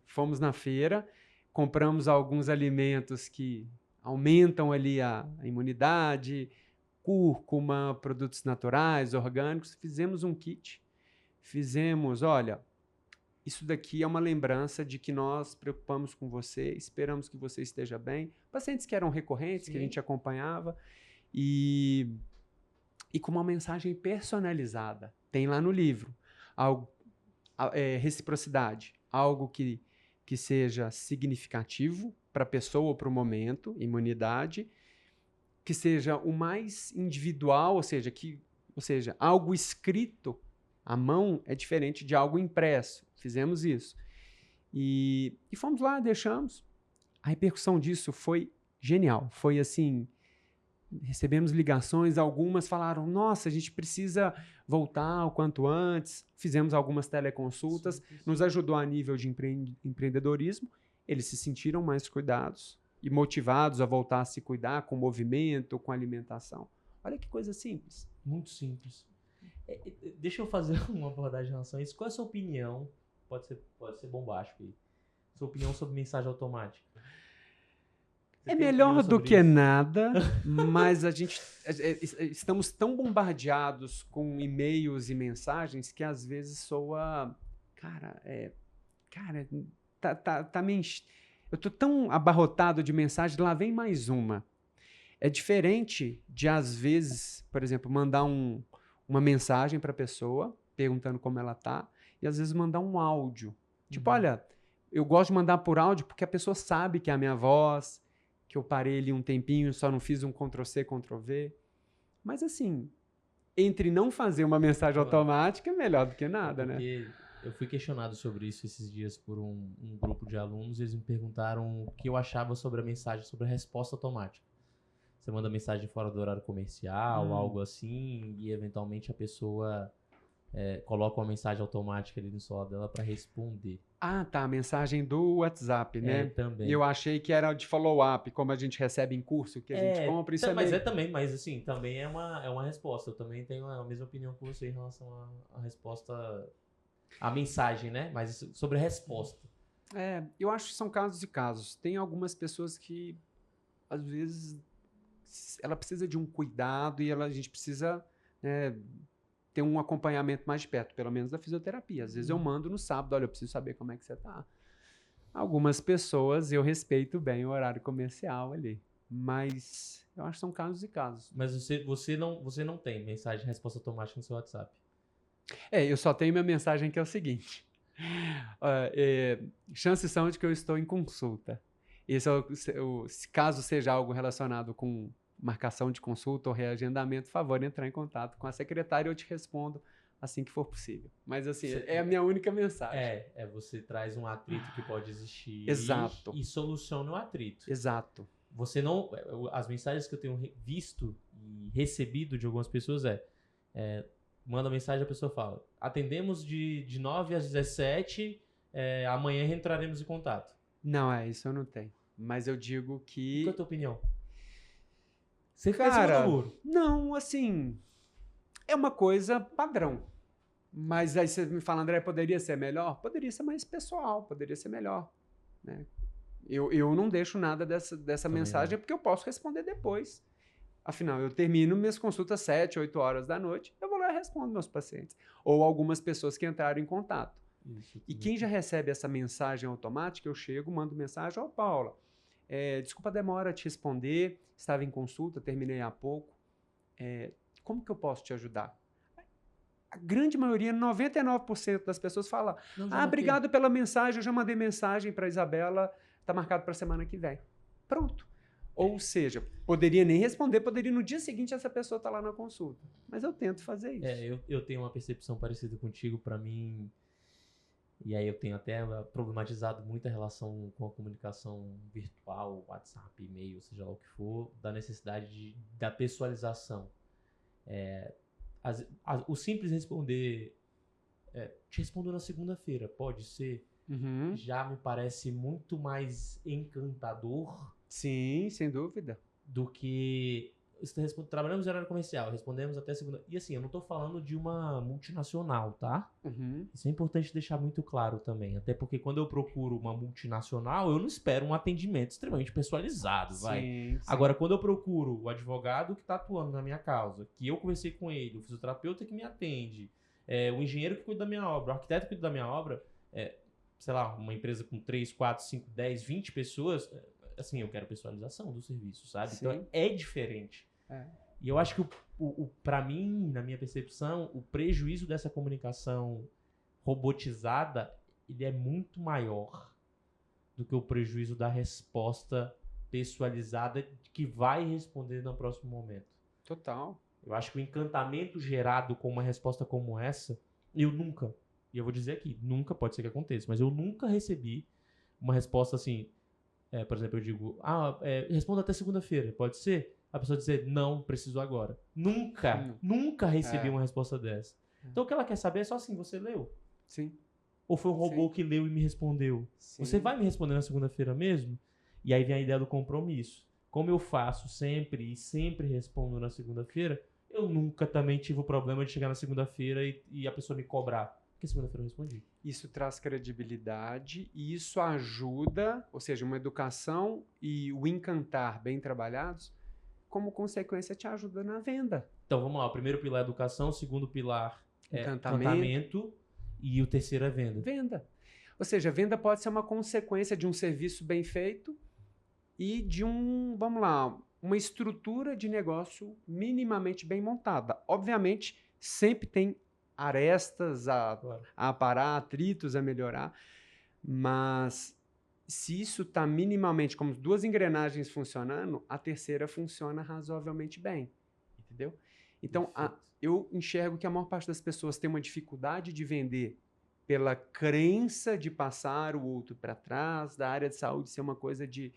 Fomos na feira, compramos alguns alimentos que aumentam ali a imunidade, cúrcuma, produtos naturais, orgânicos, fizemos um kit. Olha, isso daqui é uma lembrança de que nós preocupamos com você, esperamos que você esteja bem. Pacientes que eram recorrentes, que a gente acompanhava, e com uma mensagem personalizada. Tem lá no livro. Reciprocidade. Algo que seja significativo para a pessoa ou para o momento, imunidade, que seja o mais individual, ou seja, algo escrito à mão é diferente de algo impresso. fizemos isso. E fomos lá, deixamos. A repercussão disso foi genial. Foi assim, recebemos ligações, algumas falaram, nossa, a gente precisa voltar o quanto antes. Fizemos algumas teleconsultas, nos ajudou a nível de empreendedorismo. Eles se sentiram mais cuidados e motivados a voltar a se cuidar com movimento, com alimentação. Olha que coisa simples. Muito simples. Deixa eu fazer uma abordagem em relação a isso. Qual é a sua opinião? Pode ser bombástico aí. Sua opinião sobre mensagem automática. É melhor do que nada, mas estamos tão bombardeados com e-mails e mensagens que às vezes soa... Cara, eu tô tão abarrotado de mensagens, lá vem mais uma. É diferente de, às vezes, por exemplo, mandar uma mensagem para a pessoa, perguntando como ela tá, e às vezes mandar um áudio. Tipo, olha, eu gosto de mandar por áudio porque a pessoa sabe que é a minha voz, que eu parei ali um tempinho, só não fiz um Ctrl+C, Ctrl+V. Mas assim, entre não fazer uma mensagem automática é melhor do que nada, né? Eu fui questionado sobre isso esses dias por um grupo de alunos e eles me perguntaram o que eu achava sobre a mensagem, sobre a resposta automática. Você manda mensagem fora do horário comercial, algo assim, e eventualmente a pessoa coloca uma mensagem automática ali no celular dela para responder. Ah, tá, a mensagem do WhatsApp, né? Também. Eu achei que era de follow-up, como a gente recebe em curso, que a gente compra, isso mas mas assim, também é uma resposta. Eu também tenho a mesma opinião que você em relação à resposta, à mensagem, né? Mas sobre a resposta. Eu acho que são casos e casos. Tem algumas pessoas que, às vezes, ela precisa de um cuidado e a gente precisa ter um acompanhamento mais de perto, pelo menos da fisioterapia. Às vezes eu mando no sábado, olha, eu preciso saber como é que você tá. Algumas pessoas eu respeito bem o horário comercial ali, mas eu acho que são casos e casos. Mas você não tem mensagem de resposta automática no seu WhatsApp? Eu só tenho minha mensagem que é o seguinte, chances são de que eu estou em consulta. Esse caso seja algo relacionado com marcação de consulta ou reagendamento, por favor, entrar em contato com a secretária e eu te respondo assim que for possível. Mas assim, é a minha única mensagem. Você traz um atrito que pode existir. Exato. E soluciona o atrito. Exato. Você não... As mensagens que eu tenho visto e recebido de algumas pessoas manda mensagem, a pessoa fala, atendemos de 9 às 17, amanhã entraremos em contato. Não, isso eu não tenho. Mas eu digo que... Qual é a tua opinião? Você fica em cima do muro. Não, assim, é uma coisa padrão. Mas aí você me fala, André, poderia ser melhor? Poderia ser mais pessoal, poderia ser melhor. Né? Eu não deixo nada dessa mensagem porque eu posso responder depois. Afinal, eu termino minhas consultas 7, 8 horas da noite, eu vou lá e respondo meus pacientes. Ou algumas pessoas que entraram em contato. E quem já recebe essa mensagem automática, eu chego, mando mensagem, Paula, desculpa a demora de te responder, estava em consulta, terminei há pouco. Como que eu posso te ajudar? A grande maioria, 99% das pessoas fala, obrigado pela mensagem, eu já mandei mensagem para a Isabela, está marcado para a semana que vem. Pronto. Ou seja, poderia nem responder, poderia no dia seguinte essa pessoa estar lá na consulta. Mas eu tento fazer isso. Eu tenho uma percepção parecida contigo, para mim... E aí eu tenho até problematizado muito a relação com a comunicação virtual, WhatsApp, e-mail, seja lá o que for, da necessidade da pessoalização. O simples responder, te respondo na segunda-feira, pode ser, já me parece muito mais encantador. Sim, sem dúvida. Do que... Trabalhamos em horário comercial, respondemos até segunda. E assim, eu não tô falando de uma multinacional, tá? Isso é importante deixar muito claro também. Até porque quando eu procuro uma multinacional, eu não espero um atendimento extremamente personalizado, vai. Sim. Agora, quando eu procuro o advogado que tá atuando na minha causa, que eu conversei com ele, o fisioterapeuta que me atende, o engenheiro que cuida da minha obra, o arquiteto que cuida da minha obra, sei lá, uma empresa com 3, 4, 5, 10, 20 pessoas, assim, eu quero personalização do serviço, sabe? Sim. Então é diferente. E eu acho que, para mim, na minha percepção, o prejuízo dessa comunicação robotizada, ele é muito maior do que o prejuízo da resposta pessoalizada que vai responder no próximo momento. Total. Eu acho que o encantamento gerado com uma resposta como essa, eu nunca E eu vou dizer aqui, nunca, pode ser que aconteça, mas eu nunca recebi uma resposta assim, por exemplo, eu digo, responda até segunda-feira, pode ser? A pessoa dizer, não, preciso agora. Nunca recebi uma resposta dessa. Então o que ela quer saber é só assim, você leu? Sim. Ou foi um robô que leu e me respondeu? Sim. Você vai me responder na segunda-feira mesmo? E aí vem a ideia do compromisso. Como eu faço sempre e sempre respondo na segunda-feira, eu nunca também tive o problema de chegar na segunda-feira e a pessoa me cobrar. Porque segunda-feira eu respondi. Isso traz credibilidade e isso ajuda, ou seja, uma educação e o encantar bem trabalhados, como consequência te ajuda na venda. Então vamos lá, o primeiro pilar é educação, o segundo pilar é encantamento e o terceiro é venda. Venda. Ou seja, a venda pode ser uma consequência de um serviço bem feito e de uma estrutura de negócio minimamente bem montada. Obviamente, sempre tem arestas a aparar, atritos a melhorar, mas se isso está minimamente como 2 engrenagens funcionando, a terceira funciona razoavelmente bem, entendeu? Então, eu enxergo que a maior parte das pessoas tem uma dificuldade de vender pela crença de passar o outro para trás, da área de saúde ser uma coisa de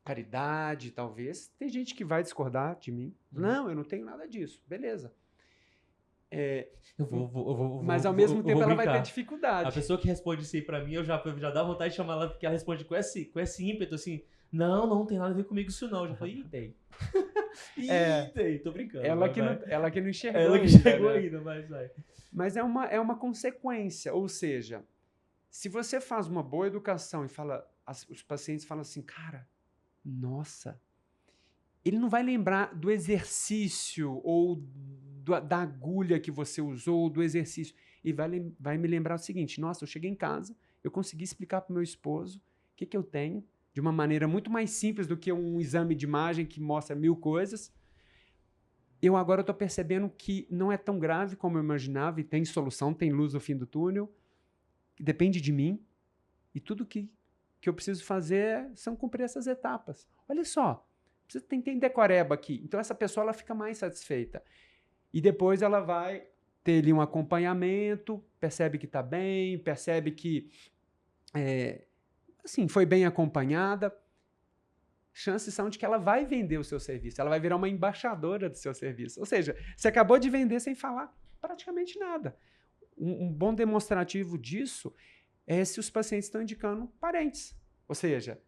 caridade, talvez. Tem gente que vai discordar de mim. Não, eu não tenho nada disso. Beleza. Mas ao mesmo tempo ela vai ter dificuldade. A pessoa que responde isso aí pra mim, eu já dá vontade de chamar ela, porque ela responde com esse ímpeto, assim, não tem nada a ver comigo isso não. Eu já falei, tem. Tem, tô brincando. Ela que não enxergou. Ela que chegou ainda, mas vai. Mas é uma consequência, ou seja, se você faz uma boa educação e os pacientes falam assim, cara, nossa, ele não vai lembrar do exercício ou da agulha que você usou, do exercício. E vai me lembrar o seguinte, nossa, eu cheguei em casa, eu consegui explicar para o meu esposo o que eu tenho, de uma maneira muito mais simples do que um exame de imagem que mostra 1000 coisas. Eu agora estou percebendo que não é tão grave como eu imaginava e tem solução, tem luz no fim do túnel, depende de mim. E tudo que eu preciso fazer são cumprir essas etapas. Olha só, tem decoreba aqui. Então essa pessoa ela fica mais satisfeita. E depois ela vai ter ali um acompanhamento, percebe que está bem, percebe que foi bem acompanhada. Chances são de que ela vai vender o seu serviço, ela vai virar uma embaixadora do seu serviço. Ou seja, você acabou de vender sem falar praticamente nada. Um bom demonstrativo disso é se os pacientes estão indicando parentes. Ou seja,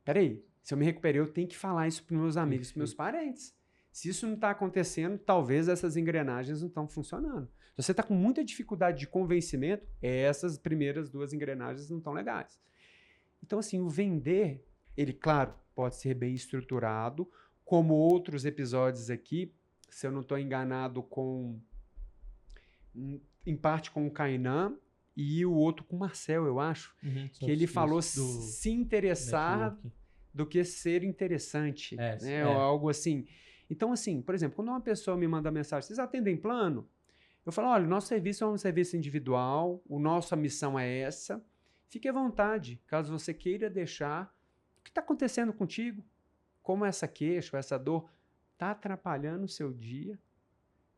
peraí, se eu me recuperei, eu tenho que falar isso para os meus amigos, para os meus parentes. Se isso não está acontecendo, talvez essas engrenagens não estão funcionando. Se você está com muita dificuldade de convencimento, essas primeiras 2 engrenagens não estão legais. Então, assim, o vender, ele, claro, pode ser bem estruturado, como outros episódios aqui, se eu não estou enganado, em parte com o Kainan e o outro com o Marcel, eu acho, que ele falou se interessar do que ser interessante, né? Ou algo assim. Então, assim, por exemplo, quando uma pessoa me manda mensagem, vocês atendem plano? Eu falo, olha, o nosso serviço é um serviço individual, nossa missão é essa. Fique à vontade, caso você queira deixar o que está acontecendo contigo, como essa queixa, essa dor está atrapalhando o seu dia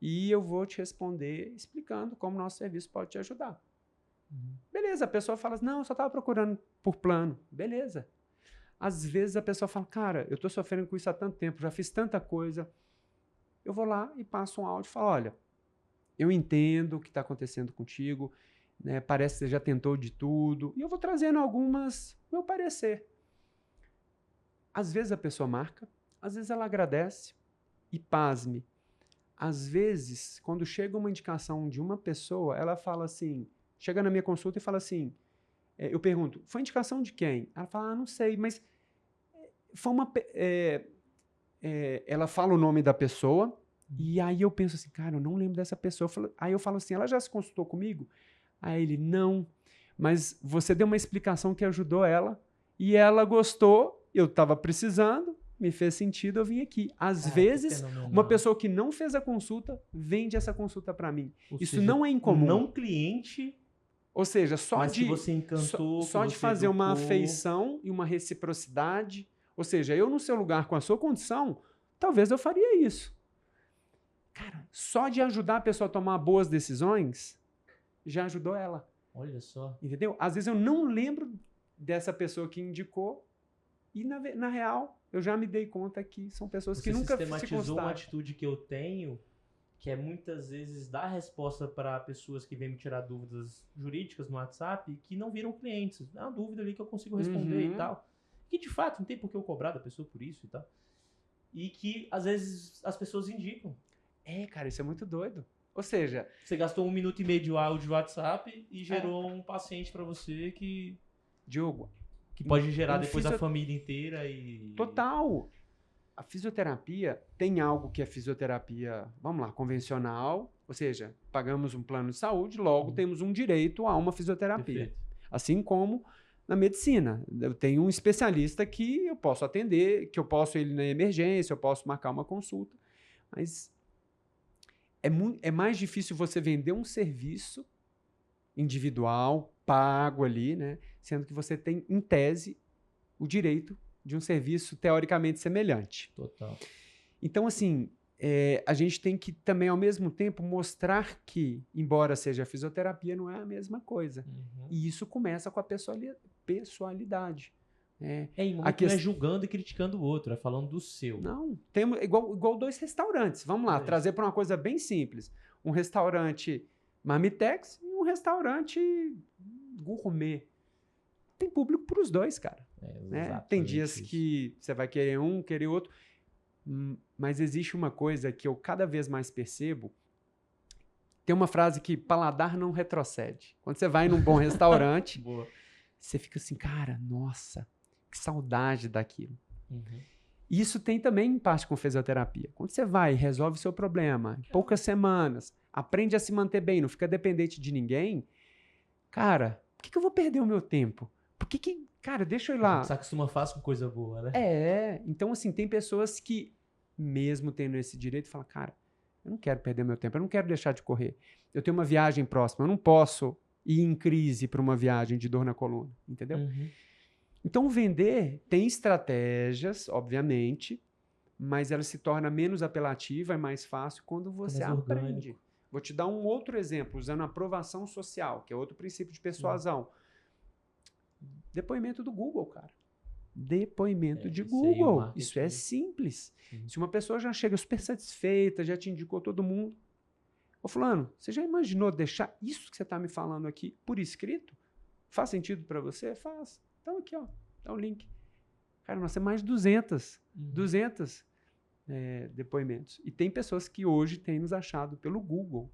e eu vou te responder explicando como o nosso serviço pode te ajudar. Beleza, a pessoa fala, não, eu só estava procurando por plano. Beleza. Às vezes a pessoa fala, cara, eu estou sofrendo com isso há tanto tempo, já fiz tanta coisa. Eu vou lá e passo um áudio e falo, olha, eu entendo o que está acontecendo contigo, né? Parece que você já tentou de tudo, e eu vou trazendo meu parecer. Às vezes a pessoa marca, às vezes ela agradece, e pasme. Às vezes, quando chega uma indicação de uma pessoa, ela fala assim, chega na minha consulta e fala assim, eu pergunto, foi indicação de quem? Ela fala, não sei, mas foi ela fala o nome da pessoa, e aí eu penso assim, cara, eu não lembro dessa pessoa. Aí eu falo assim, ela já se consultou comigo? Aí ele, não, mas você deu uma explicação que ajudou ela, e ela gostou, eu estava precisando, me fez sentido, eu vim aqui. Às vezes, uma pessoa que não fez a consulta, vende essa consulta para mim. Isso seja, não é incomum. Não cliente... Ou seja, só de você encantou, só de fazer uma afeição e uma reciprocidade. Ou seja, eu no seu lugar com a sua condição, talvez eu faria isso. Cara, só de ajudar a pessoa a tomar boas decisões, já ajudou ela. Olha só. Entendeu? Às vezes eu não lembro dessa pessoa que indicou e, na real, eu já me dei conta que são pessoas Você que nunca se sistematizou uma constaram. atitude que eu tenho, que é muitas vezes dar resposta para pessoas que vêm me tirar dúvidas jurídicas no WhatsApp que não viram clientes. É uma dúvida ali que eu consigo responder e tal. Que de fato não tem por que eu cobrar da pessoa por isso e tal. E que às vezes as pessoas indicam. Cara, isso é muito doido. Ou seja, Você gastou 1 minuto e meio de áudio de WhatsApp e gerou um paciente para você que Diogo, pode gerar depois a família inteira e... Total. A fisioterapia tem algo que é fisioterapia, vamos lá, convencional, ou seja, pagamos um plano de saúde, logo temos um direito a uma fisioterapia. Perfeito. Assim como na medicina. Eu tenho um especialista que eu posso atender, que eu posso ir na emergência, eu posso marcar uma consulta, mas é mais difícil você vender um serviço individual, pago ali, né? Sendo que você tem, em tese, o direito de um serviço teoricamente semelhante. Total. Então, assim, a gente tem que também, ao mesmo tempo, mostrar que, embora seja a fisioterapia, não é a mesma coisa. E isso começa com a pessoalidade. Em momento não é julgando e criticando o outro, é falando do seu. Não, temos igual 2 restaurantes. Vamos lá, trazer para uma coisa bem simples. Um restaurante marmitex e um restaurante gourmet. Tem público para os dois, cara. Tem dias isso. que você vai querer um, querer outro. Mas existe uma coisa que eu cada vez mais percebo. Tem uma frase que paladar não retrocede. Quando você vai num bom restaurante, você fica assim, cara, nossa, que saudade daquilo. E isso tem também em parte com fisioterapia. Quando você vai e resolve o seu problema em poucas semanas, aprende a se manter bem, não fica dependente de ninguém, cara, por que eu vou perder o meu tempo? Cara, deixa eu ir lá. Você acostuma fácil com coisa boa, né? Então assim, tem pessoas que, mesmo tendo esse direito, falam, cara, eu não quero perder meu tempo, eu não quero deixar de correr. Eu tenho uma viagem próxima, eu não posso ir em crise para uma viagem de dor na coluna, entendeu? Então, vender tem estratégias, obviamente, mas ela se torna menos apelativa e mais fácil quando você aprende. Orgânico. Vou te dar um outro exemplo, usando a aprovação social, que é outro princípio de persuasão. Depoimento do Google, cara. Depoimento de Google. Isso é simples. Se uma pessoa já chega super satisfeita, já te indicou todo mundo. Ô fulano, você já imaginou deixar isso que você está me falando aqui por escrito? Faz sentido para você? Faz. Então aqui, ó, dá o link. Cara, nós temos mais de 200 depoimentos. E tem pessoas que hoje têm nos achado pelo Google.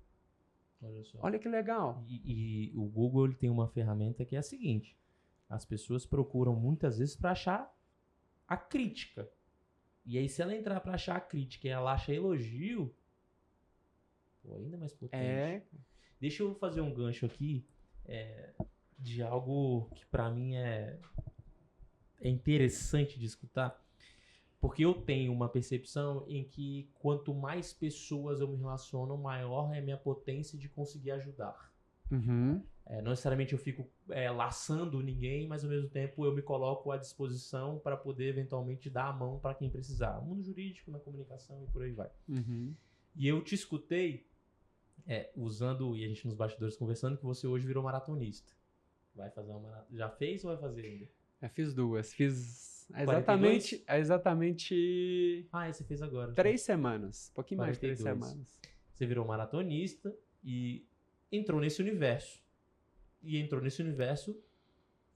Olha só. Olha que legal. E o Google ele tem uma ferramenta que é a seguinte. As pessoas procuram muitas vezes para achar a crítica. E aí se ela entrar para achar a crítica e ela acha elogio, ainda mais potente. Deixa eu fazer um gancho aqui de algo que para mim é interessante de escutar, porque eu tenho uma percepção em que quanto mais pessoas eu me relaciono, maior é a minha potência de conseguir ajudar. Não necessariamente eu fico laçando ninguém, mas ao mesmo tempo eu me coloco à disposição para poder eventualmente dar a mão para quem precisar. No mundo jurídico, na comunicação e por aí vai. E eu te escutei usando, e a gente nos bastidores conversando, que você hoje virou maratonista. Vai fazer uma maratona. Já fez ou vai fazer ainda? Já fiz 2. Fiz exatamente... você fez agora. 3 semanas. Um pouquinho 42. Mais de 3 semanas. Você virou maratonista e entrou nesse universo. E entrou nesse universo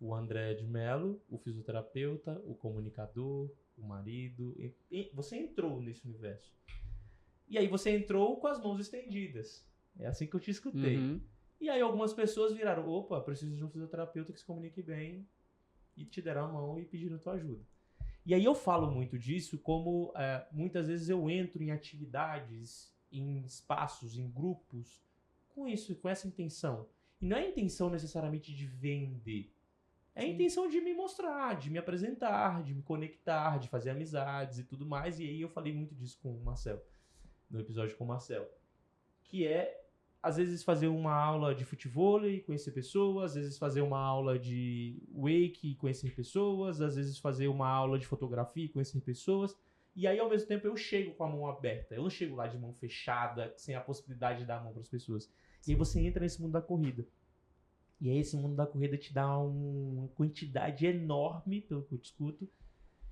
o André de Mello, o fisioterapeuta, o comunicador, o marido. Você entrou nesse universo. E aí você entrou com as mãos estendidas. É assim que eu te escutei. E aí algumas pessoas viraram, opa, preciso de um fisioterapeuta que se comunique bem, e te deram a mão e pediram tua ajuda. E aí eu falo muito disso como muitas vezes eu entro em atividades, em espaços, em grupos, com essa intenção. E não é a intenção necessariamente de vender. É a intenção de me mostrar, de me apresentar, de me conectar, de fazer amizades e tudo mais. E aí eu falei muito disso com o Marcel, no episódio com o Marcel. Que às vezes, fazer uma aula de futevôlei, conhecer pessoas, às vezes fazer uma aula de wake, conhecer pessoas, às vezes fazer uma aula de fotografia, conhecer pessoas. E aí, ao mesmo tempo, eu chego com a mão aberta. Eu não chego lá de mão fechada, sem a possibilidade de dar a mão para as pessoas. E aí você entra nesse mundo da corrida. E aí esse mundo da corrida te dá uma quantidade enorme, pelo que eu te escuto,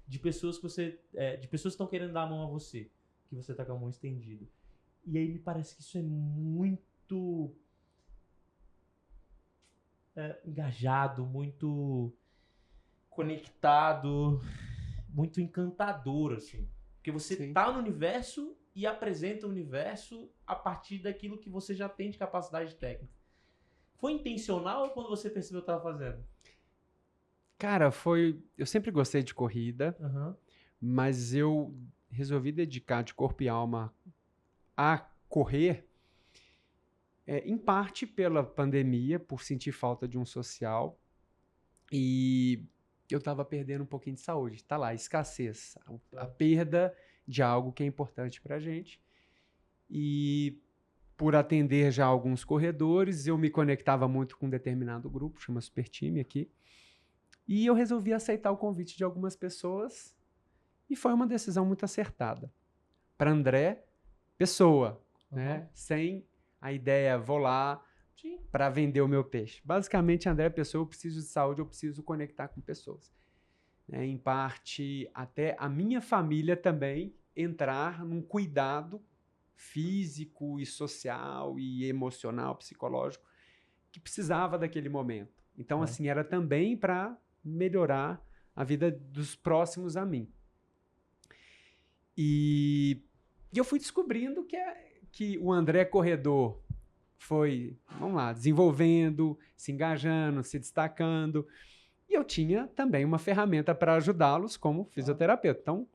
de pessoas que de pessoas que estão querendo dar a mão a você, que você tá com a mão estendida. E aí me parece que isso é muito engajado, muito conectado, muito encantador, assim. Porque você Sim. tá no universo e apresenta o universo a partir daquilo que você já tem de capacidade técnica. Foi intencional ou quando você percebeu que estava fazendo? Cara, eu sempre gostei de corrida, mas eu resolvi dedicar de corpo e alma a correr, em parte pela pandemia, por sentir falta de um social, e eu estava perdendo um pouquinho de saúde. Tá lá, escassez, a perda de algo que é importante pra gente. E por atender já alguns corredores, eu me conectava muito com um determinado grupo, chama Super Time aqui, e eu resolvi aceitar o convite de algumas pessoas, e foi uma decisão muito acertada. Para André, pessoa, né? Sem a ideia, vou lá para vender o meu peixe. Basicamente, André, pessoa, eu preciso de saúde, eu preciso conectar com pessoas. Em parte, até a minha família também entrar num cuidado físico e social e emocional, psicológico, que precisava daquele momento. Então, assim, era também para melhorar a vida dos próximos a mim. E eu fui descobrindo que o André corredor foi, vamos lá, desenvolvendo, se engajando, se destacando. E eu tinha também uma ferramenta para ajudá-los como fisioterapeuta. Então,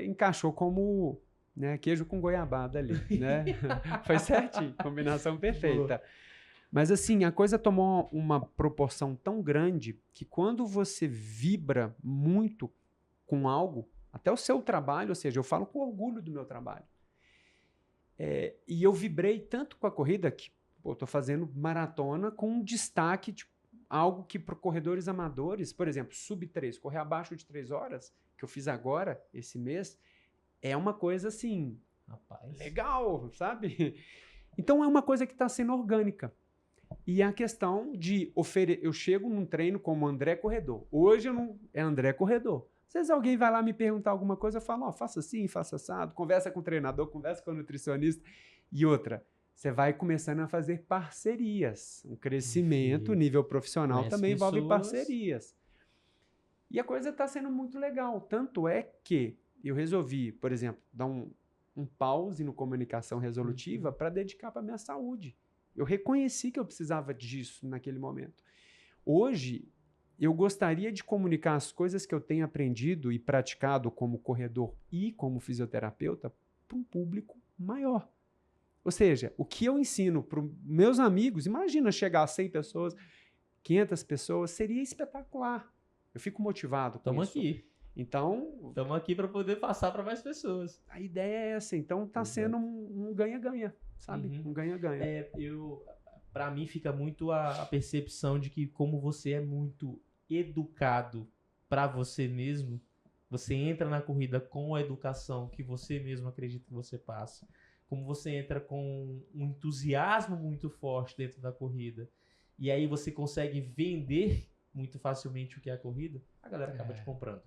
encaixou como, né, queijo com goiabada ali, né? Foi certinho, combinação perfeita. Boa. Mas assim, a coisa tomou uma proporção tão grande que quando você vibra muito com algo, até o seu trabalho, ou seja, eu falo com orgulho do meu trabalho. E eu vibrei tanto com a corrida que estou fazendo maratona com um destaque, tipo, algo que para corredores amadores, por exemplo, sub 3, correr abaixo de 3 horas, que eu fiz agora, esse mês, é uma coisa assim, rapaz, legal, sabe? Então é uma coisa que está sendo orgânica. E a questão de eu chego num treino como André Corredor. Hoje é André Corredor. Às vezes alguém vai lá me perguntar alguma coisa, eu falo, faça assim, faça assado, conversa com o treinador, conversa com o nutricionista. E outra, você vai começando a fazer parcerias. Um crescimento, nível profissional também envolve parcerias. E a coisa está sendo muito legal. Tanto é que eu resolvi, por exemplo, dar um pause no comunicação resolutiva para dedicar para a minha saúde. Eu reconheci que eu precisava disso naquele momento. Hoje, eu gostaria de comunicar as coisas que eu tenho aprendido e praticado como corredor e como fisioterapeuta para um público maior. Ou seja, o que eu ensino para os meus amigos, imagina chegar a 100 pessoas, 500 pessoas, seria espetacular. Eu fico motivado com isso. Estamos aqui. Então, estamos aqui para poder passar para mais pessoas. A ideia é essa. Então, está sendo um ganha-ganha, sabe? Um ganha-ganha. Para mim, fica muito a percepção de que como você é muito educado para você mesmo, você entra na corrida com a educação que você mesmo acredita que você passa. Como você entra com um entusiasmo muito forte dentro da corrida, e aí você consegue vender muito facilmente o que é a corrida, a galera acaba te comprando.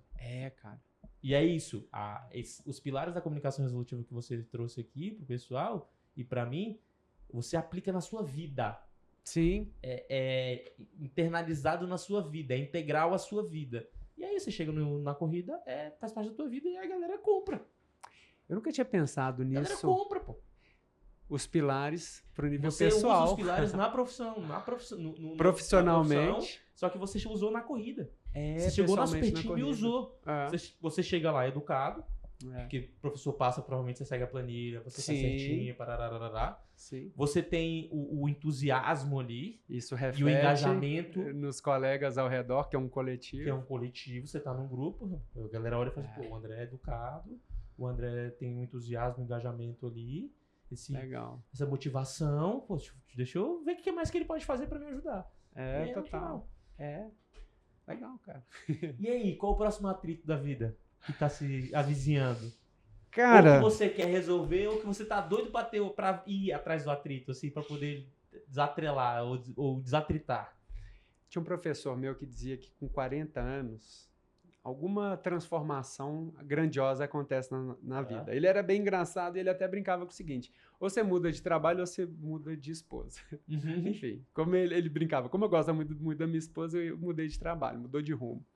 Cara. E é isso. Os pilares da comunicação resolutiva que você trouxe aqui pro pessoal e para mim, você aplica na sua vida. Sim. É internalizado na sua vida, é integral à sua vida. E aí você chega na corrida, faz parte da tua vida e a galera compra. Eu nunca tinha pensado nisso. A galera compra, pô. Os pilares pro nível você pessoal. Usa os pilares na profissão, profissionalmente. Na profissão, só que você usou na corrida. Você chegou na Super Time e usou. Você chega lá educado, porque o professor passa, provavelmente você segue a planilha, você faz certinho, parararará. Sim. Você tem o entusiasmo ali. Isso reflete e o engajamento nos colegas ao redor, que é um coletivo. Você tá num grupo, a galera olha e fala assim, pô, o André é educado, o André tem um entusiasmo, um engajamento ali. Legal. Essa motivação, pô, deixa eu ver o que mais que ele pode fazer pra me ajudar. Total. Legal, cara. E aí, qual o próximo atrito da vida que tá se avizinhando? Cara... Ou que você quer resolver, ou que você tá doido pra ir atrás do atrito, assim, pra poder desatrelar ou desatritar? Tinha um professor meu que dizia que com 40 anos, alguma transformação grandiosa acontece na vida. Ele era bem engraçado e ele até brincava com o seguinte: ou você muda de trabalho ou você muda de esposa. Enfim, como ele brincava, como eu gosto muito da minha esposa, eu mudei de trabalho, mudou de rumo.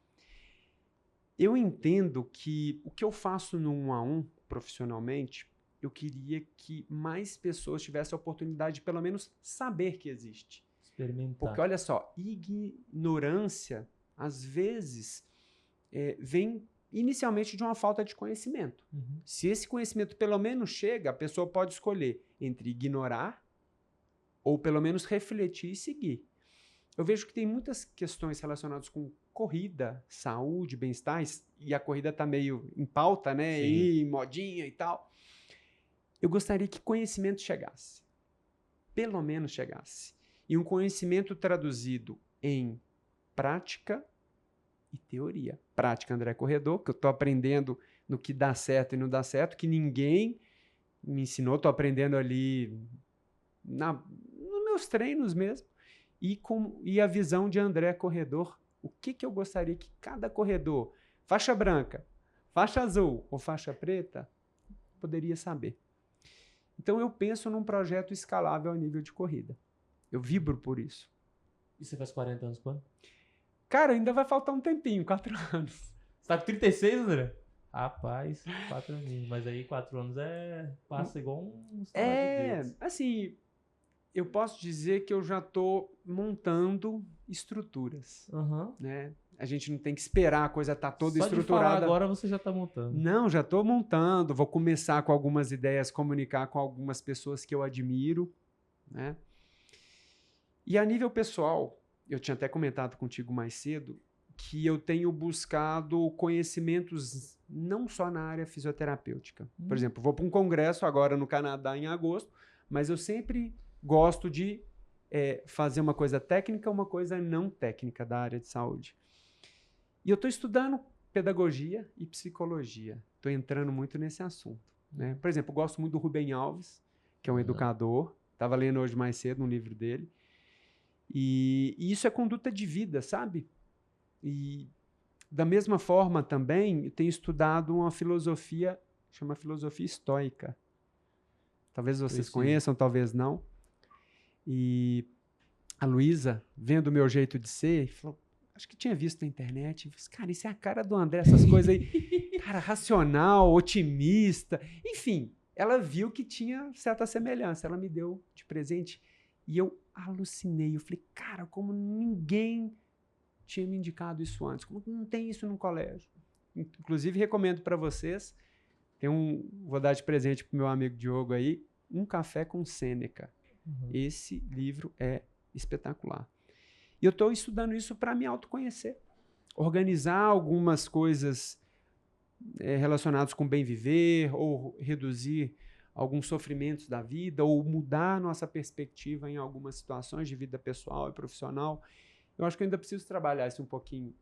Eu entendo que o que eu faço no 1 a 1, profissionalmente, eu queria que mais pessoas tivessem a oportunidade de pelo menos saber que existe. Experimentar. Porque olha só, ignorância, às vezes, vem inicialmente de uma falta de conhecimento. Se esse conhecimento pelo menos chega, a pessoa pode escolher entre ignorar ou pelo menos refletir e seguir. Eu vejo que tem muitas questões relacionadas com corrida, saúde, bem-estar, e a corrida está meio em pauta, né? E modinha e tal. Eu gostaria que conhecimento chegasse. Pelo menos chegasse. E um conhecimento traduzido em prática e teoria. Prática, André Corredor, que eu estou aprendendo no que dá certo e não dá certo, que ninguém me ensinou, estou aprendendo ali nos meus treinos mesmo. E a visão de André Corredor. O que eu gostaria que cada corredor, faixa branca, faixa azul ou faixa preta, poderia saber. Então eu penso num projeto escalável a nível de corrida. Eu vibro por isso. E você faz 40 anos quando? Cara, ainda vai faltar um tempinho, 4 anos. Você tá com 36, André? Rapaz, 4 aninhos. Mas aí 4 anos passa igual um estalar de dedos. Assim, eu posso dizer que eu já estou montando estruturas. Né? A gente não tem que esperar a coisa estar toda estruturada. Só de falar agora você já está montando. Não, já estou montando. Vou começar com algumas ideias, comunicar com algumas pessoas que eu admiro. Né? E a nível pessoal, eu tinha até comentado contigo mais cedo, que eu tenho buscado conhecimentos não só na área fisioterapêutica. Por exemplo, vou para um congresso agora no Canadá em agosto, mas eu sempre gosto de fazer uma coisa técnica, uma coisa não técnica da área de saúde. E eu estou estudando pedagogia e psicologia. Estou entrando muito nesse assunto. Né? Por exemplo, eu gosto muito do Rubem Alves, que é um educador. Estava lendo hoje mais cedo um livro dele. E isso é conduta de vida, sabe? E da mesma forma também, eu tenho estudado uma filosofia, chama filosofia estoica. Talvez vocês conheçam, talvez não. E a Luísa, vendo o meu jeito de ser, falou, acho que tinha visto na internet, disse, cara, isso é a cara do André, essas coisas aí, cara, racional, otimista, enfim, ela viu que tinha certa semelhança, ela me deu de presente e eu alucinei, eu falei, cara, como ninguém tinha me indicado isso antes, como não tem isso no colégio. Inclusive, recomendo para vocês, vou dar de presente pro meu amigo Diogo aí, Um Café com Sêneca. Esse livro é espetacular. E eu estou estudando isso para me autoconhecer. Organizar algumas coisas relacionadas com bem viver, ou reduzir alguns sofrimentos da vida, ou mudar nossa perspectiva em algumas situações de vida pessoal e profissional. Eu acho que eu ainda preciso trabalhar isso um pouquinho,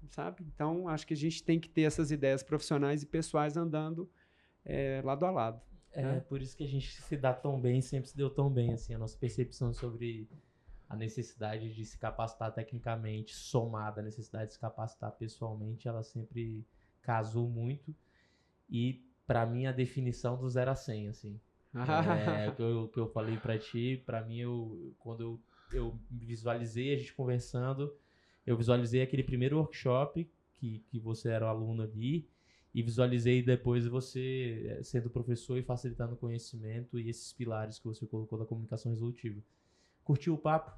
sabe? Então, acho que a gente tem que ter essas ideias profissionais e pessoais andando lado a lado. Por isso que a gente se dá tão bem, sempre se deu tão bem, assim, a nossa percepção sobre a necessidade de se capacitar tecnicamente, somada à necessidade de se capacitar pessoalmente, ela sempre casou muito. E, para mim, a definição do 0 a 100, assim. O que eu falei para ti, para mim, quando eu visualizei a gente conversando, eu visualizei aquele primeiro workshop que você era o aluno ali, e visualizei depois você sendo professor e facilitando o conhecimento e esses pilares que você colocou da comunicação resolutiva. Curtiu o papo?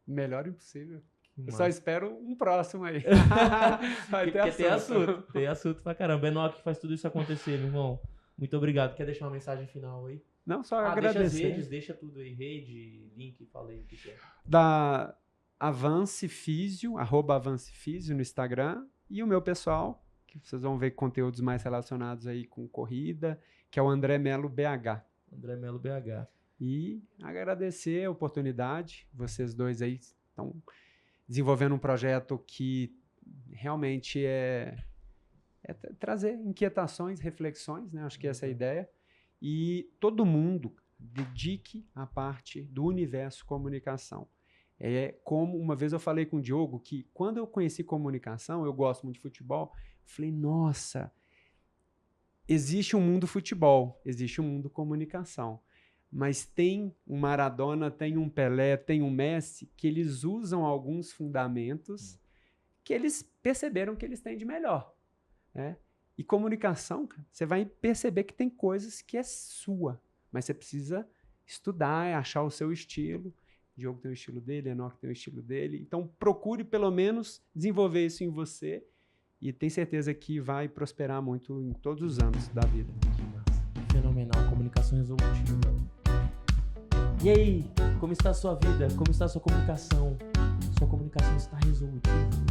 Melhor impossível. Eu só espero um próximo aí. Vai ter assunto. Tem assunto pra caramba. Enoque faz tudo isso acontecer, meu irmão. Muito obrigado. Quer deixar uma mensagem final aí? Não, só agradecer. Deixa as redes, deixa tudo aí. Rede, link, falei o que é. Da Avance Físio, @AvanceFísio no Instagram. E o meu pessoal, que vocês vão ver conteúdos mais relacionados aí com corrida, que é o André Melo BH. André Melo BH. E agradecer a oportunidade. Vocês dois aí estão desenvolvendo um projeto que realmente é trazer inquietações, reflexões, né? Acho que essa é a ideia. E todo mundo, dedique a parte do universo comunicação. É como, uma vez eu falei com o Diogo, que quando eu conheci comunicação, eu gosto muito de futebol, eu falei, nossa, existe um mundo futebol, existe um mundo comunicação, mas tem um Maradona, tem um Pelé, tem um Messi, que eles usam alguns fundamentos que eles perceberam que eles têm de melhor, né? E comunicação, cara, você vai perceber que tem coisas que é sua, mas você precisa estudar, achar o seu estilo. O Diogo tem o estilo dele, Enoque tem o estilo dele. Então, procure pelo menos desenvolver isso em você e tem certeza que vai prosperar muito em todos os âmbitos da vida. Fenomenal, comunicação resolutiva. E aí, como está a sua vida? Como está a sua comunicação? Sua comunicação está resolutiva?